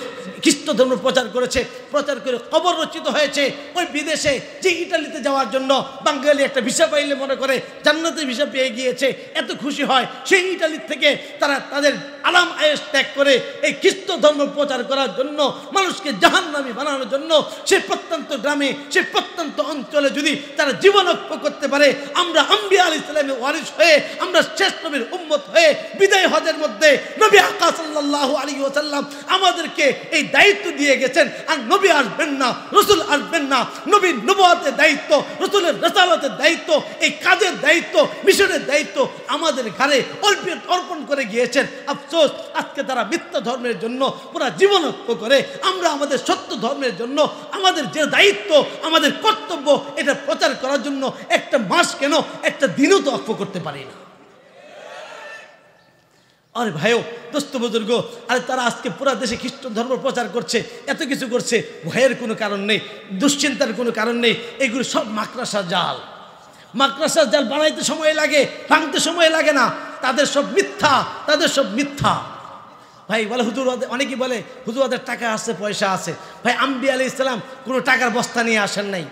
খ্রিস্ট ধর্ম প্রচার করেছে, প্রচার করে কবর রচিত হয়েছে। ওই বিদেশে যে ইটালিতে যাওয়ার জন্য বাঙালি একটা ভিসা পাইলে মনে করে জান্নাতের ভিসা পেয়ে গিয়েছে, এত খুশি হয়, সেই ইটালির থেকে তারা তাদের আরাম আয়েশ ত্যাগ করে এই খ্রিস্ট ধর্ম প্রচার করার জন্য, মানুষকে জাহান্নামী বানানোর জন্য সেই প্রত্যন্ত গ্রামে, সেই প্রত্যন্ত অঞ্চলে যদি তারা জীবনরক্ষা করতে পারে, আমরা আম্বিয়া আলাইহিস সালামের ওয়ারিস হয়ে, আমরা শেষ নবীর উম্মত হয়ে বিদায় হজের মধ্যে নবী আকরাম সাল্লাল্লাহু আলাইহি ওয়াসাল্লাম আমাদেরকে এই দায়িত্ব দিয়ে গেছেন। আর নবী আসবেন না, রসুল আসবেন না, নবীর নবুয়তের দায়িত্ব, রসুলের রিসালাতের দায়িত্ব, এই কাজের দায়িত্ব, মিশনের দায়িত্ব আমাদের ঘাড়ে অর্পণ করে গিয়েছেন। আফসোস, আজকে তারা মিথ্যা ধর্মের জন্য পুরা জীবনরক্ষা করে, আমরা আমাদের সত্য ধর্মের জন্য আমাদের যে দায়িত্ব, আমাদের কর্তব্য, এটা প্রচার করার জন্য একটা মাস কেন, একটা দিনও তো অক্ষ করতে পারি না। আরে ভাইও, দোস্ত বুজুর্গ, আরে তারা আজকে পুরা দেশে খ্রিস্ট ধর্ম প্রচার করছে, এত কিছু করছে, ভয়ের কোনো কারণ নেই, দুশ্চিন্তার কোনো কারণ নেই। এগুলো সব মাকড়াসার জাল। মাকড়াসার জাল বানাইতে সময় লাগে, ভাঙতে সময় লাগে না। তাদের সব মিথ্যা, তাদের সব মিথ্যা। ভাই বলে হুজুর, অনেকেই বলে হুজুর ওদের টাকা আছে, পয়সা আছে। ভাই আম্বিয়া আলাইহিস সালাম কোনো টাকার বস্তা নিয়ে আসেন নাই।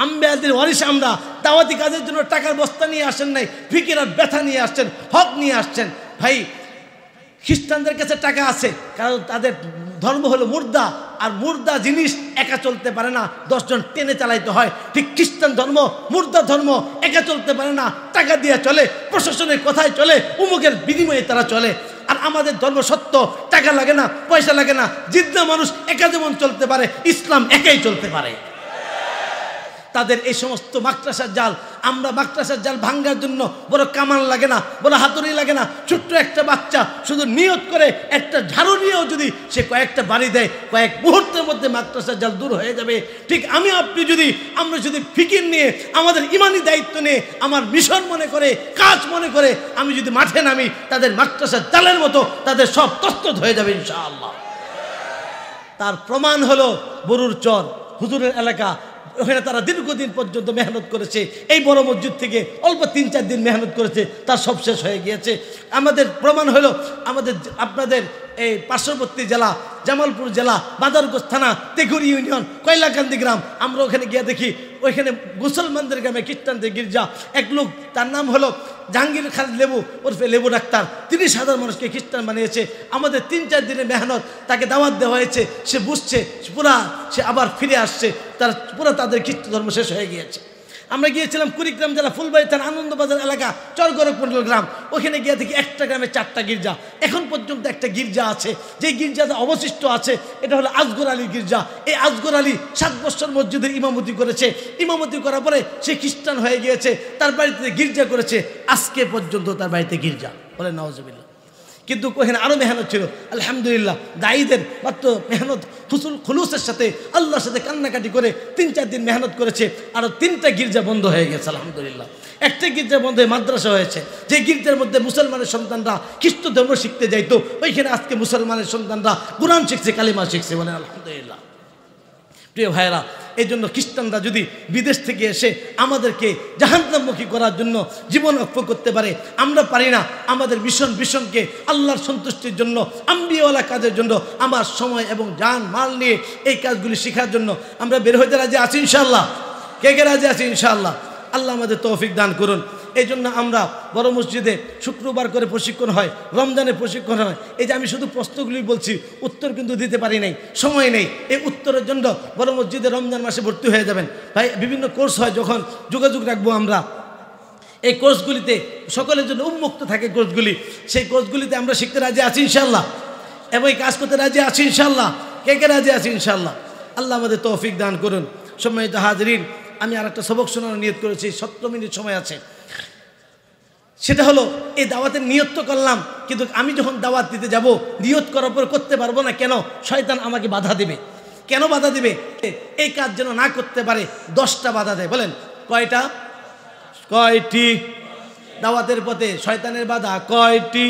আম্বিয়াদের ওয়ারিস আমরা, দাওয়াতি কাজের জন্য টাকার বস্তা নিয়ে আসেন নাই, ফিকির আর ব্যথা নিয়ে আসছেন, হক নিয়ে আসছেন। ভাই খ্রিস্টানদের কাছে টাকা আছে, কারণ তাদের ধর্ম হলো মুর্দা, আর মুর্দা জিনিস একা চলতে পারে না, 10 জন টেনে চালাইতে হয়। ঠিক খ্রিস্টান ধর্ম মুর্দা ধর্ম, একা চলতে পারে না, টাকা দিয়ে চলে, প্রশাসনের কথায় চলে, উমুকের বিনিময়ে তারা চলে। আর আমাদের ধর্ম সত্য, টাকা লাগে না, পয়সা লাগে না, জিদ্দা মানুষ একা যেমন চলতে পারে, ইসলাম একাই চলতে পারে। তাদের এই সমস্ত মাকড়াসার জাল, আমরা মাকড়াসার জাল ভাঙ্গার জন্য বড় কামান লাগে না, বড় হাতুড়ি লাগে না। ছোট্ট একটা বাচ্চা শুধু নিয়ত করে একটা ঝাড়ু নিয়েও যদি সে কয়েকটা বাড়ি দেয়, কয়েক মুহূর্তের মধ্যে মাকড়াসার জাল দূর হয়ে যাবে। ঠিক আমরা যদি ফিকির নিয়ে, আমাদের ইমানি দায়িত্ব নিয়ে, আমার মিশন মনে করে, কাজ মনে করে আমি যদি মাঠে নামি, তাদের মাকড়াসার জালের মতো তাদের সব তস্তত হয়ে যাবে ইনশাআল্লাহ। তার প্রমাণ হলো বরুর চর, হুজুরের এলাকা। ওখানে তারা দীর্ঘদিন পর্যন্ত মেহনত করেছে। এই বড় মসজিদ থেকে অল্প 3-4 দিন মেহনত করেছে, তার সব শেষ হয়ে গিয়েছে। আমাদের প্রমাণ হলো আপনাদের এই পার্শ্ববর্তী জেলা জামালপুর জেলা, বাদারগঞ্জ থানা, তেঘুরি ইউনিয়ন, কয়লাকান্দি গ্রাম। আমরা ওখানে গিয়ে দেখি ওইখানে মুসলমানদের গ্রামে খ্রিস্টানদের গির্জা। এক লোক, তার নাম হলো জাহাঙ্গীর খালিদ লেবু ওরফে লেবু ডাক্তার, তিনি সাধারণ মানুষকে খ্রিস্টান বানিয়েছে। আমাদের 3-4 দিনের মেহনত, তাকে দাওয়াত দেওয়া হয়েছে, সে বুঝছে সে আবার ফিরে আসছে, তাদের খ্রিস্ট ধর্ম শেষ হয়ে গিয়েছে। আমরা গিয়েছিলাম কুড়িগ্রাম জেলা ফুলবাড়ি থানা আনন্দবাজার এলাকা চরগড়কমন্ডল গ্রাম। ওখানে গিয়ে দেখি একটা গ্রামে 4টা গির্জা। এখন পর্যন্ত একটা গির্জা আছে, যে গির্জাটা অবশিষ্ট আছে এটা হলো আসগর আলীর গির্জা। এই আসগর আলী 7 বছর মসজিদের ইমামতি করেছে। ইমামতি করার পরে সে খ্রিস্টান হয়ে গিয়েছে, তার বাড়িতে গির্জা করেছে। আজকে পর্যন্ত তার বাড়িতে গির্জা, বলে নাউজুবিল্লাহ। কিন্তু ওখানে আরও মেহনত ছিল। আলহামদুলিল্লাহ দায়ীদের মাত্র মেহনত খুলুসের সাথে আল্লাহর সাথে কান্নাকাটি করে 3-4 দিন মেহনত করেছে, আরও 3টা গির্জা বন্ধ হয়ে গেছে আলহামদুলিল্লাহ। একটা গির্জা বন্ধ হয়ে মাদ্রাসা হয়েছে, যে গির্জার মধ্যে মুসলমানের সন্তানরা খ্রিস্ট ধর্ম শিখতে যাইতো, ওইখানে আজকে মুসলমানের সন্তানরা কোরআন শিখছে, কালিমা শিখছে, বলেন আলহামদুলিল্লাহ। প্রিয় ভাইয়েরা, এই জন্য খ্রিস্টানরা যদি বিদেশ থেকে এসে আমাদেরকে জাহান্নামমুখী করার জন্য জীবন অক্ষ করতে পারে, আমরা পারি না। আমাদের মিশনকে আল্লাহর সন্তুষ্টির জন্য, আম্বিয়াওয়ালা কাজের জন্য আমার সময় এবং জান মাল নিয়ে এই কাজগুলি শেখার জন্য আমরা বের হইতে রাজি আছি ইনশাআল্লাহ। কে কে রাজি আছি ইনশাআল্লাহ? আল্লাহ আমাদের তৌফিক দান করুন। এই জন্য আমরা বড় মসজিদে শুক্রবার করে প্রশিক্ষণ হয়, রমজানে প্রশিক্ষণ হয়। এই যে আমি শুধু প্রশ্নগুলি বলছি, উত্তর কিন্তু দিতে পারি নাই, সময় নেই। এই উত্তরের জন্য বড় মসজিদে রমজান মাসে ভর্তি হয়ে যাবেন ভাই। বিভিন্ন কোর্স হয়, যখন যোগাযোগ রাখবো আমরা। এই কোর্সগুলিতে সকলের জন্য উন্মুক্ত থাকে কোর্সগুলি, সেই কোর্সগুলিতে আমরা শিখতে রাজি আছি ইনশাআল্লাহ, এবং এই কাজ করতে রাজি আছি ইনশাআল্লাহ। কে কে রাজি আছি ইনশাআল্লাহ? আল্লাহ আমাদের তৌফিক দান করুন। সম্মানিত হাজরিন, আমি আর একটা সবক শোনানোর নিয়ত করেছি, 17 মিনিট সময় আছে। সেটা হলো, এই দাওয়াতের নিয়ত তো করলাম, কিন্তু আমি যখন দাওয়াত দিতে যাব, নিয়ত করার পর করতে পারবো না কেন? শয়তান আমাকে বাধা দেবে। কেন বাধা দিবে? এই কাজ যেন না করতে পারে 10টা বাধা দেয়। বলেন কয়টা? কয়টি? দাওয়াতের পথে শয়তানের বাধা কয়টি?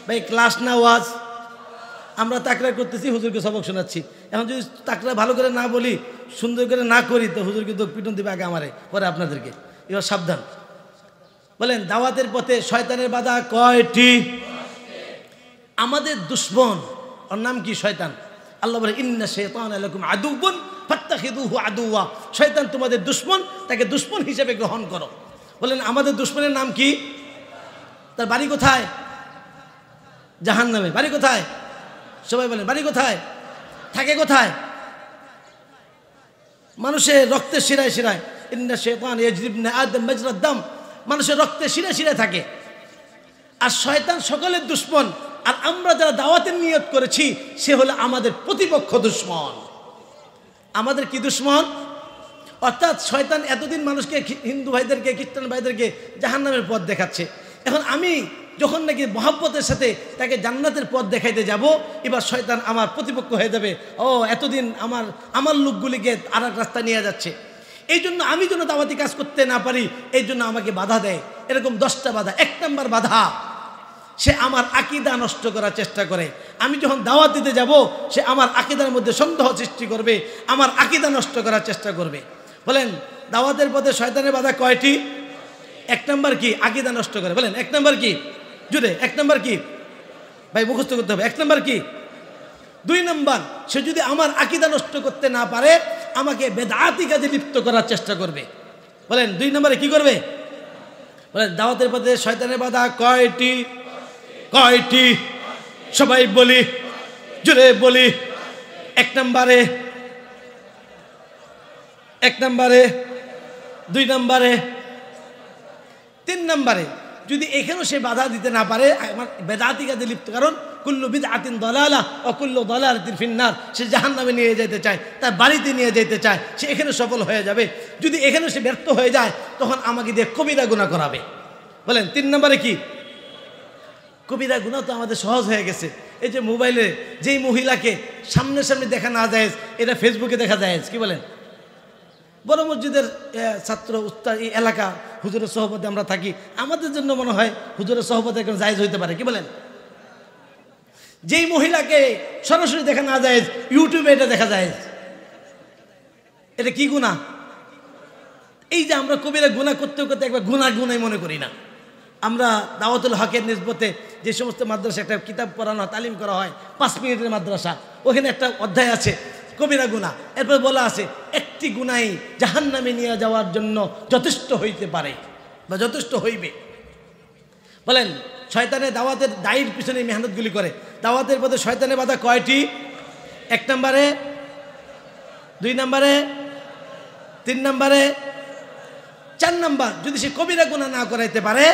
ভাই ক্লাস না ওয়াজ? আমরা তাকরার করতেছি, হুজুরকে সবক শোনাচ্ছি। এখন যদি তাকরা ভালো করে না বলি, সুন্দর করে না করি, তো হুজুর কিন্তু পিটন দিবে আগে আমারে, পরে আপনাদেরকে। এবার সাবধান। বলেন দাওয়াতের পথে শয়তানের বাধা কয়টি? আমাদের দুশ্মন, ওর নাম কি? শয়তান। আল্লাহ বলে ইন্না শাইতানা লাকুম আদুউন ফাত্তাখিযুহু আদুওয়া। শয়তান তোমাদের দুশ্মন, তাকে দুশ্মন হিসেবে গ্রহণ করো। বলেন আমাদের দুশ্মনের নাম কি? তার বাড়ি কোথায়? জাহান্নামে। বাড়ি কোথায়? সবাই বলেন বাড়ি কোথায়? থাকে কোথায়? মানুষের রক্তের শিরায় শিরায়। ইন্না শাইতানা ইয়াজরি ইবনে আদম মাজরাদ দাম। মানুষের রক্তে শিরে শিরে থাকে। আর শয়তান সকলের দুশ্মন। আর আমরা যারা দাওয়াতের নিয়ত করেছি, সে হলো আমাদের প্রতিপক্ষ দুশ্মন। আমাদের কি দুশ্মন? অর্থাৎ শয়তান এতদিন মানুষকে, হিন্দু ভাইদেরকে, খ্রিস্টান ভাইদেরকে জাহান্নামের পথ দেখাচ্ছে। এখন আমি যখন নাকি মহব্বতের সাথে তাকে জান্নাতের পথ দেখাইতে যাব, এবার শয়তান আমার প্রতিপক্ষ হয়ে যাবে। ও এতদিন আমার লোকগুলিকে আর এক রাস্তা নিয়ে যাচ্ছে। এই জন্য আমি যেন দাওয়াতি কাজ করতে না পারি, এই জন্য আমাকে বাধা দেয়। এরকম 10টা বাধা। 1 নম্বর বাধা, সে আমার আকীদা নষ্ট করার চেষ্টা করে। আমি যখন দাওয়াত দিতে যাব, সে আমার আকীদার মধ্যে সন্দেহ সৃষ্টি করবে, আমার আকীদা নষ্ট করার চেষ্টা করবে। বলেন দাওয়াতের পথে শয়তানের বাধা কয়টি? 1 নম্বর কি? আকীদা নষ্ট করে। বলেন 1 নম্বর কি? জুড়ে 1 নম্বর কি? ভাই মুখস্থ করতে হবে। 1 নম্বর কি? 2 নম্বর, সে যদি আমার আকীদা নষ্ট করতে না পারে, আমাকে বেদাতি কাজে লিপ্ত করার চেষ্টা করবে। বলেন 2 নম্বরে কি করবে? বলেন দাওয়াতের পথে শয়তানের বাধা কয়টি? কয়টি? সবাই বলি, জোরে বলি। 1 নম্বরে, 1 নম্বরে, 2 নম্বরে, 3 নম্বরে। যদি এখানেও সে বাধা দিতে না পারে, আমার বেদাতি কাজে লিপ্ত, কারণ কুল্লু বিদআতিন দালালাহ ওয়া কুল্লু দালালাতিন ফিন্নার। সে জাহান্নামে নিয়ে যেতে চায়, তার বাড়িতে নিয়ে যেতে চায়, সে এখানে সফল হয়ে যাবে। যদি এখানে সে ব্যর্থ হয়ে যায়, তখন আমাকে দিয়ে কবিরা গুনাহ করাবে। বলেন 3 নম্বরে কি? কবিরা গুনাহ তো আমাদের সহজ হয়ে গেছে। এই যে মোবাইলে যেই মহিলাকে সামনে সামনে দেখা না যায়, এটা ফেসবুকে দেখা যায়। কি বলেন? বড় মসজিদের ছাত্র উস্তাদ, এই এলাকা হুজুরের সহবতে আমরা থাকি, আমাদের জন্য মনে হয় হুজুরের সহবতে এখন জায়েজ হইতে পারে। কি বলেন? যেই মহিলাকে সরাসরি দেখা না যায়, ইউটিউবে এটা দেখা যায়, এটা কি গুনাহ? এই যে আমরা কবিরা গুনাহ করতে করতে একবার গুনাই মনে করি না। আমরা দাওয়াতুল হকের নিসবতে যে সমস্ত মাদ্রাসা একটা কিতাব পড়ানো হয়, তালিম করা হয়, 5 মিনিটের মাদ্রাসা, ওখানে একটা অধ্যায় আছে কবিরা গুনাহ। এরপর বলা আছে একটি গুনাই জাহান্নামে নিয়ে যাওয়ার জন্য যথেষ্ট হইতে পারে বা যথেষ্ট হইবে। বলেন শয়তানের দাওয়াতের দায়ের পিছনে মেহনতগুলি করে। দাওয়াতের পথে শয়তানের বাধা কয়টি? 1 নম্বরে, 2 নম্বরে, 3 নম্বরে, 4 নম্বর। যদি সে কবিরা গুনাহ না করাইতে পারে,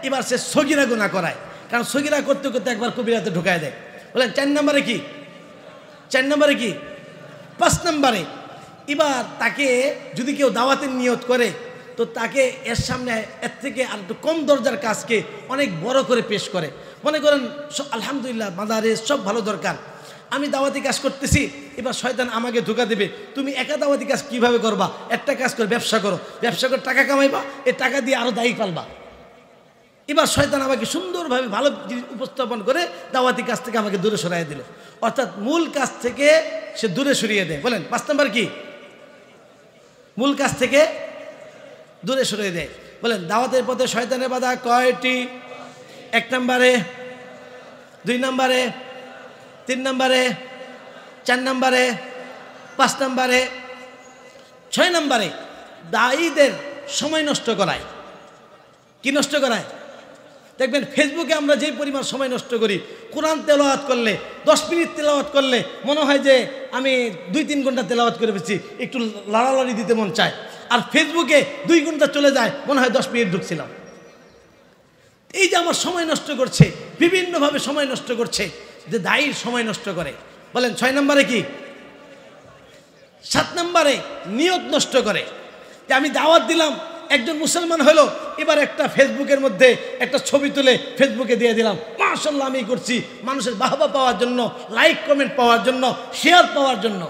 এবার সে সগীরা গুনাহ করায়, কারণ সগীরা করতে করতে একবার কবিরাতে ঢুকায় দেয়। বলেন 4 নম্বরে কি? 4 নম্বরে কি? 5 নম্বরে, এবার তাকে যদি কেউ দাওয়াতের নিয়ত করে, তো তাকে এর সামনে এর থেকে আর একটু কম দরজার কাজকে অনেক বড় করে পেশ করে। মনে করেন আলহামদুলিল্লাহ মাদারিস সব ভালো দরকার, আমি দাওয়াতি কাজ করতেছি, এবার শয়তান আমাকে ধোঁকা দেবে, তুমি একা দাওয়াতি কাজ কিভাবে করবা, একটা কাজ করো, ব্যবসা করো, ব্যবসা করে টাকা কামাইবা, এই টাকা দিয়ে আরো দায়ী পালবা। এবার শয়তান আমাকে সুন্দরভাবে ভালো উপস্থাপন করে দাওয়াতি কাজ থেকে আমাকে দূরে সরিয়ে দিল, অর্থাৎ মূল কাজ থেকে সে দূরে সরিয়ে দেয়। বলেন 5 নম্বর কি? মূল কাজ থেকে দূরে সরিয়ে দেয়। বলেন দাওয়াতের পথে শয়তানের বাধা কয়টি? 1 নম্বরে, 2 নম্বরে, 3 নম্বরে, 4 নম্বরে, 5 নম্বরে, 6 নম্বরে দায়ীদের সময় নষ্ট করায়। কি নষ্ট করায়? দেখবেন ফেসবুকে আমরা যেই পরিমাণ সময় নষ্ট করি, কোরআন তেলাওয়াত করলে 10 মিনিট তেলাওয়াত করলে মনে হয় যে আমি 2-3 ঘন্টা তেলাওয়াত করে ফেলছি, একটু লাড়ালাড়ি দিতে মন চায়, আর ফেসবুকে 2 ঘন্টা চলে যায়, মনে হয় 10 মিনিট ঢুকছিলাম। এই যে আমার সময় নষ্ট করছে, বিভিন্নভাবে সময় নষ্ট করছে, যে দায়ীর সময় নষ্ট করে। বলেন 6 নম্বরে কি? 7 নম্বরে নিয়ত নষ্ট করে। যে আমি দাওয়াত দিলাম, একজন মুসলমান হলো, এবার একটা ফেসবুকের মধ্যে একটা ছবি তুলে ফেসবুকে দিয়ে দিলাম, মাশাআল্লাহ আমি করছি, মানুষের বাহবা পাওয়ার জন্য, লাইক কমেন্ট পাওয়ার জন্য, শেয়ার পাওয়ার জন্য।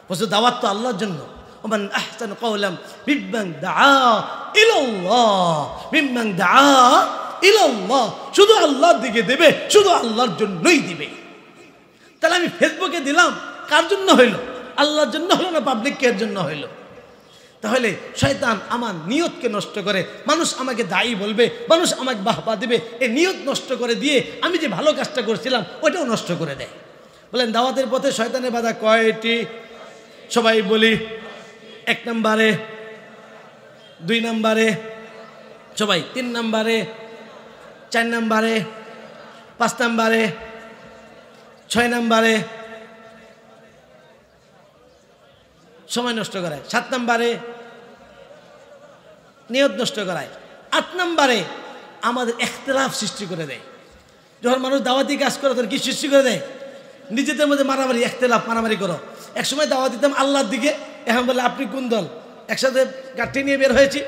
বলছে দাওয়াত তো আল্লাহর জন্য। ওমান আহসানু কাওলাম মিম্মান দাআ ইলাল্লাহ, মিম্মান দাআ ইলাল্লাহ, শুধু আল্লাহর দিকে দেবে, শুধু আল্লাহর জন্যই দিবে। তাহলে আমি ফেসবুকে দিলাম, কার জন্য হইল? আল্লাহর জন্য হলো না পাবলিকের জন্য হইল? তাহলে শয়তান আমার নিয়তকে নষ্ট করে, মানুষ আমাকে দায়ী বলবে, মানুষ আমাকে বাহবা দিবে, এই নিয়ত নষ্ট করে দিয়ে আমি যে ভালো কাজটা করছিলাম ওইটাও নষ্ট করে দেয়। বলেন দাওয়াতের পথে শয়তানের বাধা কয়টি? সবাই বলি। 1 নম্বরে, 2 নম্বরে, সবাই 3 নম্বরে, 4 নম্বরে, 5 নম্বরে, 6 নম্বরে সময় নষ্ট করায়। 7 নম্বরে নিয়ত নষ্ট করায়। 8 নম্বরে আমাদের ইখতিলাফ সৃষ্টি করে দেয়। যখন মানুষ দাওয়াতি কাজ করে তখন কি সৃষ্টি করে দেয়? নিজেদের মধ্যে মারামারি, ইখতিলাফ, মারামারি করো। একসময় দাওয়াত দিতাম আল্লাহর দিকে, এখন বলে আপনি কোন দল, একসাথে গাঠি নিয়ে বের হয়েছি,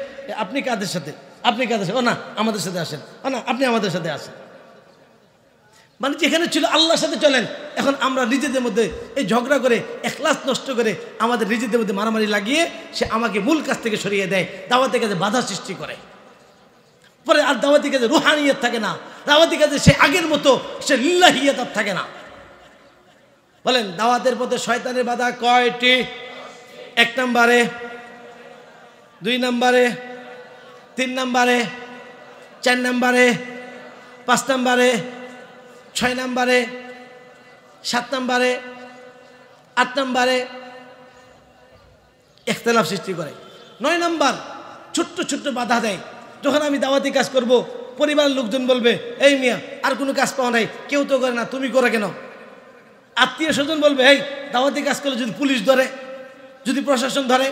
আপনি কাদের সাথে, আপনি কাদের সাথে, ও না আমাদের সাথে আসেন, ও না আপনি আমাদের সাথে আসেন। মানে যেখানে ছিল আল্লাহর সাথে চলেন, এখন আমরা নিজেদের মধ্যে এই ঝগড়া করে, ইখলাস নষ্ট করে, আমাদের নিজেদের মধ্যে মারামারি লাগিয়ে সে আমাকে মূল কাজ থেকে সরিয়ে দেয়, দাওয়াতের কাজে বাধা সৃষ্টি করে। পরে আর দাওয়াতি কাজে রুহানিয়ত থাকে না, দাওয়াতি কাজে সে আগের মতো সে লিল্লাহিয়ত আর থাকে না। বলেন দাওয়াতের পথে শয়তানের বাধা কয়টি? 1 নম্বরে, 2 নম্বরে, 3 নম্বরে, 4 নম্বরে, 5 নম্বরে, 6 নম্বরে, 7 নম্বরে, 8 নম্বরে ইখতিলাফ সৃষ্টি করে। 9 নম্বর ছোট্ট ছোট্ট বাধা দেয়। যখন আমি দাওয়াতি কাজ করব, পরিবারের লোকজন বলবে এই মিয়া আর কোনো কাজ পাওয়া নাই, কেউ তো করে না, তুমি করো কেন? আত্মীয় স্বজন বলবে এই দাওয়াতি কাজ করলে যদি পুলিশ ধরে, যদি প্রশাসন ধরে,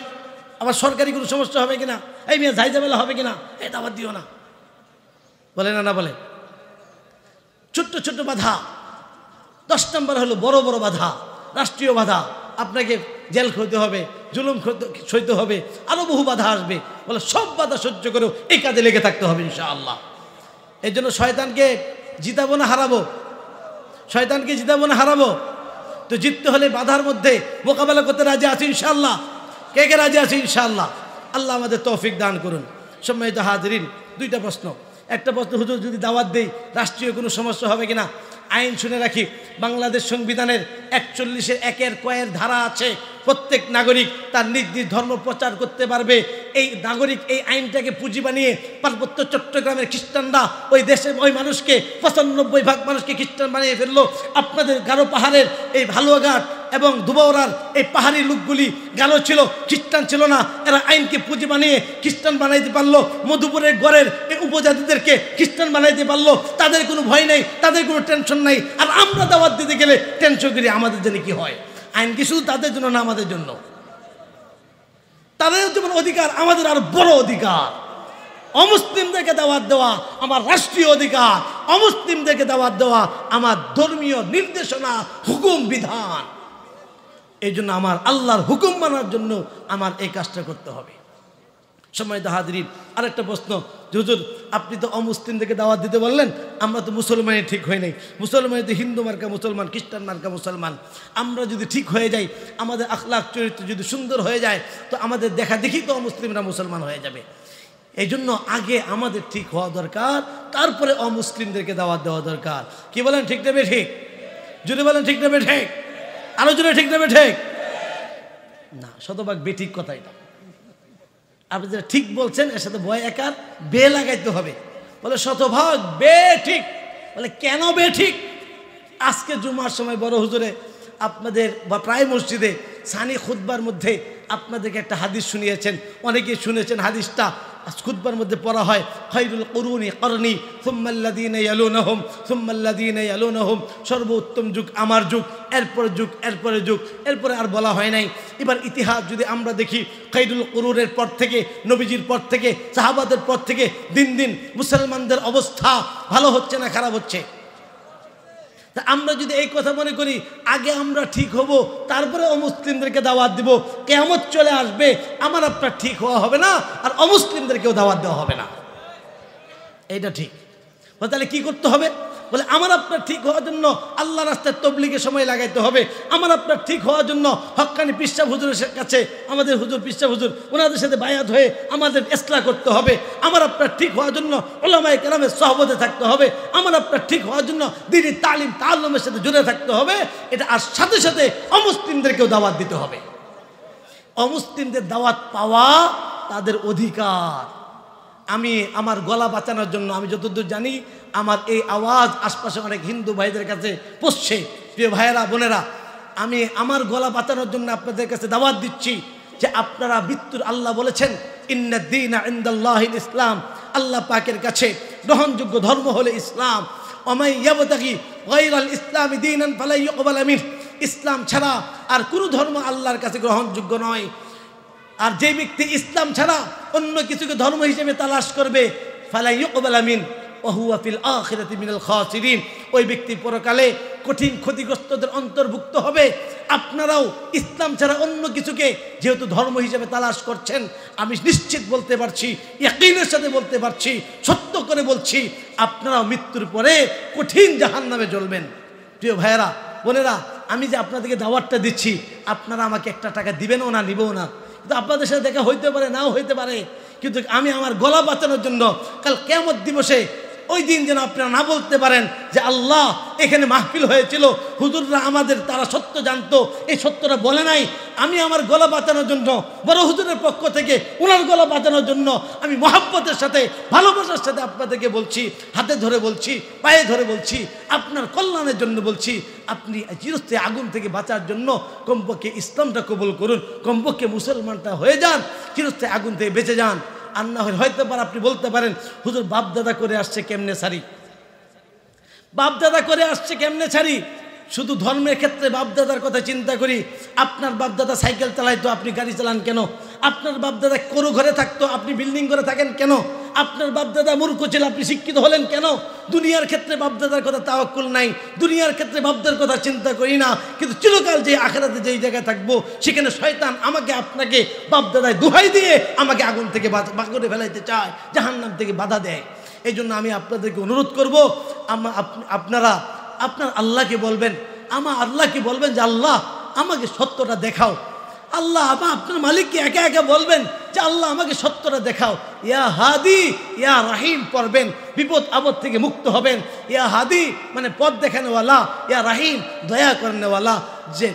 আবার সরকারি কোনো সমস্যা হবে কিনা, এই মিয়া ঝামেলা হবে কিনা, এই দাওয়াত দিও না, বলে না, না বলে। ছোট্ট ছোট্ট বাধা। 10 নম্বর হলো বড় বড় বাধা, রাষ্ট্রীয় বাধা, আপনাকে জেল খেতে হবে, জুলুম সইতে হবে, আরো বহু বাধা আসবে। বলে সব বাধা সহ্য করেও এই কাজে লেগে থাকতে হবে ইনশাআল্লাহ। এই জন্য শয়তানকে জিতাবো না হারাবো? শয়তানকে জিতাবো না হারাবো? তো জিততে হলে বাধার মধ্যে মোকাবেলা করতে রাজি আছি ইনশাআল্লাহ। কে কে রাজি আছি ইনশাআল্লাহ? আল্লাহ আমাদের তৌফিক দান করুন। সম্মানিত হাজিরিন, 2টা প্রশ্ন। একটা প্রশ্ন, হুজুর যদি দাওয়াত দেই রাষ্ট্রীয় কোনো সমস্যা হবে কিনা? আইন শুনে রাখি, বাংলাদেশ সংবিধানের 41-এর 1-এর কয়ের ধারা আছে, প্রত্যেক নাগরিক তার নিজ নিজ ধর্ম প্রচার করতে পারবে। এই নাগরিক এই আইনটাকে পুঁজি বানিয়ে পার্বত্য চট্টগ্রামের খ্রিস্টানরা ওই দেশের ওই মানুষকে 95% মানুষকে খ্রিস্টান বানিয়ে ফেললো। আপনাদের গারো পাহাড়ের এই ভালুয়াঘাট এবং দুবাওরার এই পাহাড়ি লোকগুলি গালো ছিল, খ্রিস্টান ছিল না, এরা আইনকে পুঁজি বানিয়ে খ্রিস্টান বানাইতে পারলো। মধুপুরের গড়ের এই উপজাতিদেরকে খ্রিস্টান বানাইতে পারলো। তাদের কোনো ভয় নেই, তাদের কোনো টেনশন নাই। আর আমরা দাওয়াত দিতে গেলে টেনশন করি আমাদের জন্য কি হয়। আইন কি শুধু তাদের জন্য না আমাদের জন্য? তাদের যেমন অধিকার, আমাদের আর বড় অধিকার। অমুসলিমদেরকে দাওয়াত দেওয়া আমার রাষ্ট্রীয় অধিকার, অমুসলিমদেরকে দাওয়াত দেওয়া আমার ধর্মীয় নির্দেশনা, হুকুম, বিধান। এই জন্য আমার আল্লাহর হুকুম মানার জন্য আমার এই কাজটা করতে হবে। সম্মানিত হাজরিন, আরেকটা প্রশ্ন, হুজুর আপনি তো অমুসলিমদেরকে দাওয়াত দিতে বললেন, আমরা তো মুসলমানই ঠিক হই নাই, মুসলমানই তো হিন্দু মার্কা মুসলমান, খ্রিস্টান মার্কা মুসলমান। আমরা যদি ঠিক হয়ে যাই, আমাদের আখলাক চরিত্র যদি সুন্দর হয়ে যায়, তো আমাদের দেখা দেখি তো অমুসলিমরা মুসলমান হয়ে যাবে। এই জন্য আগে আমাদের ঠিক হওয়া দরকার, তারপরে অমুসলিমদেরকে দাওয়াত দেওয়া দরকার। কি বলেন, ঠিক নেবে ঠিক? যদি বলেন ঠিক নেবে ঠিক, আরো জোরে ঠিক নেবে ঠিক না, শতভাগ বেঠিক কথা এটা। আপনি যেটা ঠিক বলছেন এর সাথে ভয় একার বে লাগাইতে হবে। বলে শতভাগ বেঠিক। বলে কেন বেঠিক? আজকে জুমার সময় বড় হুজুরে আপনাদের বা প্রায় মসজিদে সানি খুতবার মধ্যে আপনাদেরকে একটা হাদিস শুনিয়েছেন, অনেকেই শুনেছেন। হাদিসটা খুতবার মধ্যে পড়া হয়, খায়রুল কুরুনি করনি সুম্মাল্লাযীনা ইয়ালুনাহুম সুম্মাল্লাযীনা ইয়ালুনাহুম, সর্বোত্তম যুগ আমার যুগ, এরপরে যুগ, এরপরে যুগ, এরপরে আর বলা হয় নাই। এবার ইতিহাস যদি আমরা দেখি, খায়রুল কুরুনের পর থেকে, নবীজির পর থেকে, সাহাবাদের পর থেকে দিন দিন মুসলমানদের অবস্থা ভালো হচ্ছে না খারাপ হচ্ছে? তা আমরা যদি এই কথা মনে করি আগে আমরা ঠিক হব তারপরে অমুসলিমদেরকে দাওয়াত দিব, কিয়ামত চলে আসবে, আমার আপনার ঠিক হওয়া হবে না আর অমুসলিমদেরকেও দাওয়াত দেওয়া হবে না। এইটা ঠিক। তাহলে কি করতে হবে? বলে আমার আপনার ঠিক হওয়ার জন্য আল্লাহ রাস্তায় তবলিগে সময় লাগাইতে হবে। আমার আপনার ঠিক হওয়ার জন্য হক্কানি পিসা হুজুরের কাছে, আমাদের হুজুর পিসা হুজুর, ওনাদের সাথে বায়াত হয়ে আমাদের ইসলাহ করতে হবে। আমার আপনার ঠিক হওয়ার জন্য উলামায়ে কেরামের সহবতে থাকতে হবে। আমার আপনার ঠিক হওয়ার জন্য দ্বীনি তালিম তাআল্লুমের সাথে জুড়ে থাকতে হবে। এটা আর সাথে সাথে অমুসলিমদেরকেও দাওয়াত দিতে হবে। অমুসলিমদের দাওয়াত পাওয়া তাদের অধিকার। আমি আমার গলা বাঁচানোর জন্য, আমি যতদূর জানি আমার এই আওয়াজ আশপাশে অনেক হিন্দু ভাইদের কাছে পৌঁছছে। প্রিয় ভাইয়েরা বোনেরা, আমি আমার গলা বাঁচানোর জন্য আপনাদের কাছে দাওয়াত দিচ্ছি যে আপনারা মৃত্যুর, আল্লাহ বলেছেন ইন্নাদ দীনা ইনদাল্লাহিল ইসলাম, আল্লাহ পাকের কাছে গ্রহণযোগ্য ধর্ম হলো ইসলাম। ওমাই ইয়াবতাগি গায়রাল ইসলামি দীনান ফালা ইউকবাল মিনহু, ইসলাম ছাড়া আর কোনো ধর্ম আল্লাহর কাছে গ্রহণযোগ্য নয়। আর যে ব্যক্তি ইসলাম ছাড়া অন্য কিছুকে ধর্ম হিসেবে তালাশ করবে, ফালা ইউকবাল মিনহু ওয়া হুয়া ফিল আখিরাতি মিনাল খাসিরিন, ওই ব্যক্তি পরকালে কঠিন ক্ষতিগ্রস্তদের অন্তর্ভুক্ত হবে। আপনারাও ইসলাম ছাড়া অন্য কিছুকে যেহেতু ধর্ম হিসেবে তালাশ করছেন, আমি নিশ্চিত বলতে পারছি, ইয়াকিনের সাথে বলতে পারছি, সত্য করে বলছি, আপনারাও মৃত্যুর পরে কঠিন জাহান্নামে জ্বলবেন। প্রিয় ভাইয়েরা বোনেরা, আমি যে আপনাদেরকে দাওয়াতটা দিচ্ছি, আপনারা আমাকে একটা টাকা দিবেনও না, নিবেও না, কিন্তু আপনাদের সাথে দেখা হইতে পারে, নাও হইতে পারে, কিন্তু আমি আমার গলা বাঁচানোর জন্য কাল কিয়ামত দিবসে ওই দিন যেন আপনারা না বলতে পারেন যে আল্লাহ এখানে মাহফিল হয়েছিল, হুজুররা আমাদের তারা সত্য জানতো, এই সত্যটা বলে নাই। আমি আমার গলা বাঁচানোর জন্য বড় হুজুরের পক্ষ থেকে ওনার গলা বাঁচানোর জন্য আমি মহব্বতের সাথে, ভালোবাসার সাথে আপনাদেরকে বলছি, হাতে ধরে বলছি, পায়ে ধরে বলছি, আপনার কল্যাণের জন্য বলছি, আপনি চিরস্থায়ী আগুন থেকে বাঁচার জন্য কমপক্ষে ইসলামটা কবুল করুন, কমপক্ষে মুসলমানটা হয়ে যান, চিরস্থায়ী আগুন থেকে বেঁচে যান। আর না হয়তো পারে আপনি বলতে পারেন হুজুর বাপদাদা করে আসছে কেমনে ছাড়ি, বাপদাদা করে আসছে কেমনে ছাড়ি। শুধু ধর্মের ক্ষেত্রে বাপদাদার কথা চিন্তা করি। আপনার বাপদাদা সাইকেল চালাইতো, আপনি গাড়ি চালান কেন? আপনার বাপদাদা কোনো ঘরে থাকতো, আপনি বিল্ডিং করে থাকেন কেন? আপনার বাপদাদা মূর্খ ছিল, আপনি শিক্ষিত হলেন কেন? দুনিয়ার ক্ষেত্রে বাপদাদার কথা তাওয়াক্কুল নাই, দুনিয়ার ক্ষেত্রে বাপদার কথা চিন্তা করি না, কিন্তু চিরকাল যে আখিরাতে যেই জায়গায় থাকবো সেখানে শয়তান আমাকে আপনাকে বাপদাদায় দোহাই দিয়ে আমাকে আগুন থেকে বাগড়ে ফেলাইতে চায়, জাহান্নাম থেকে বাধা দেয়। এই জন্য আমি আপনাদেরকে অনুরোধ করব, আপনারা আপনার আল্লাহকে বলবেন, আমার আল্লাহকে বলবেন যে আল্লাহ আমাকে সত্যটা দেখাও। আল্লাহ আপনার মালিককে একা একা বলবেন যে আল্লাহ আমাকে সত্যটা দেখাও। ইয়া হাদি ইয়া রাহিম পড়বেন, বিপদ আপদ থেকে মুক্ত হবেন। ইয়া হাদি মানে পথ দেখানোওয়ালা, ইয়া রাহিম দয়া করেনওয়ালা, যে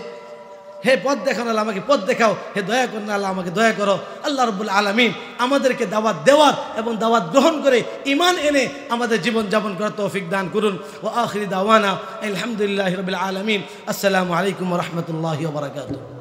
হে পথ দেখানোওয়ালা আমাকে পথ দেখাও, হে দয়া করেনওয়ালা আমাকে দয়া করো। আল্লাহ রাব্বুল আলামিন আমাদেরকে দাওয়াত দেওয়ার এবং দাওয়াত গ্রহণ করে ঈমান এনে আমাদের জীবন যাপন করার তৌফিক দান করুন। ওয়া আখিরি দাওয়ানা আলহামদুলিল্লাহি রাব্বিল আলামিন। আসসালামু আলাইকুম ওয়া রাহমাতুল্লাহি ওয়া বারাকাতুহু।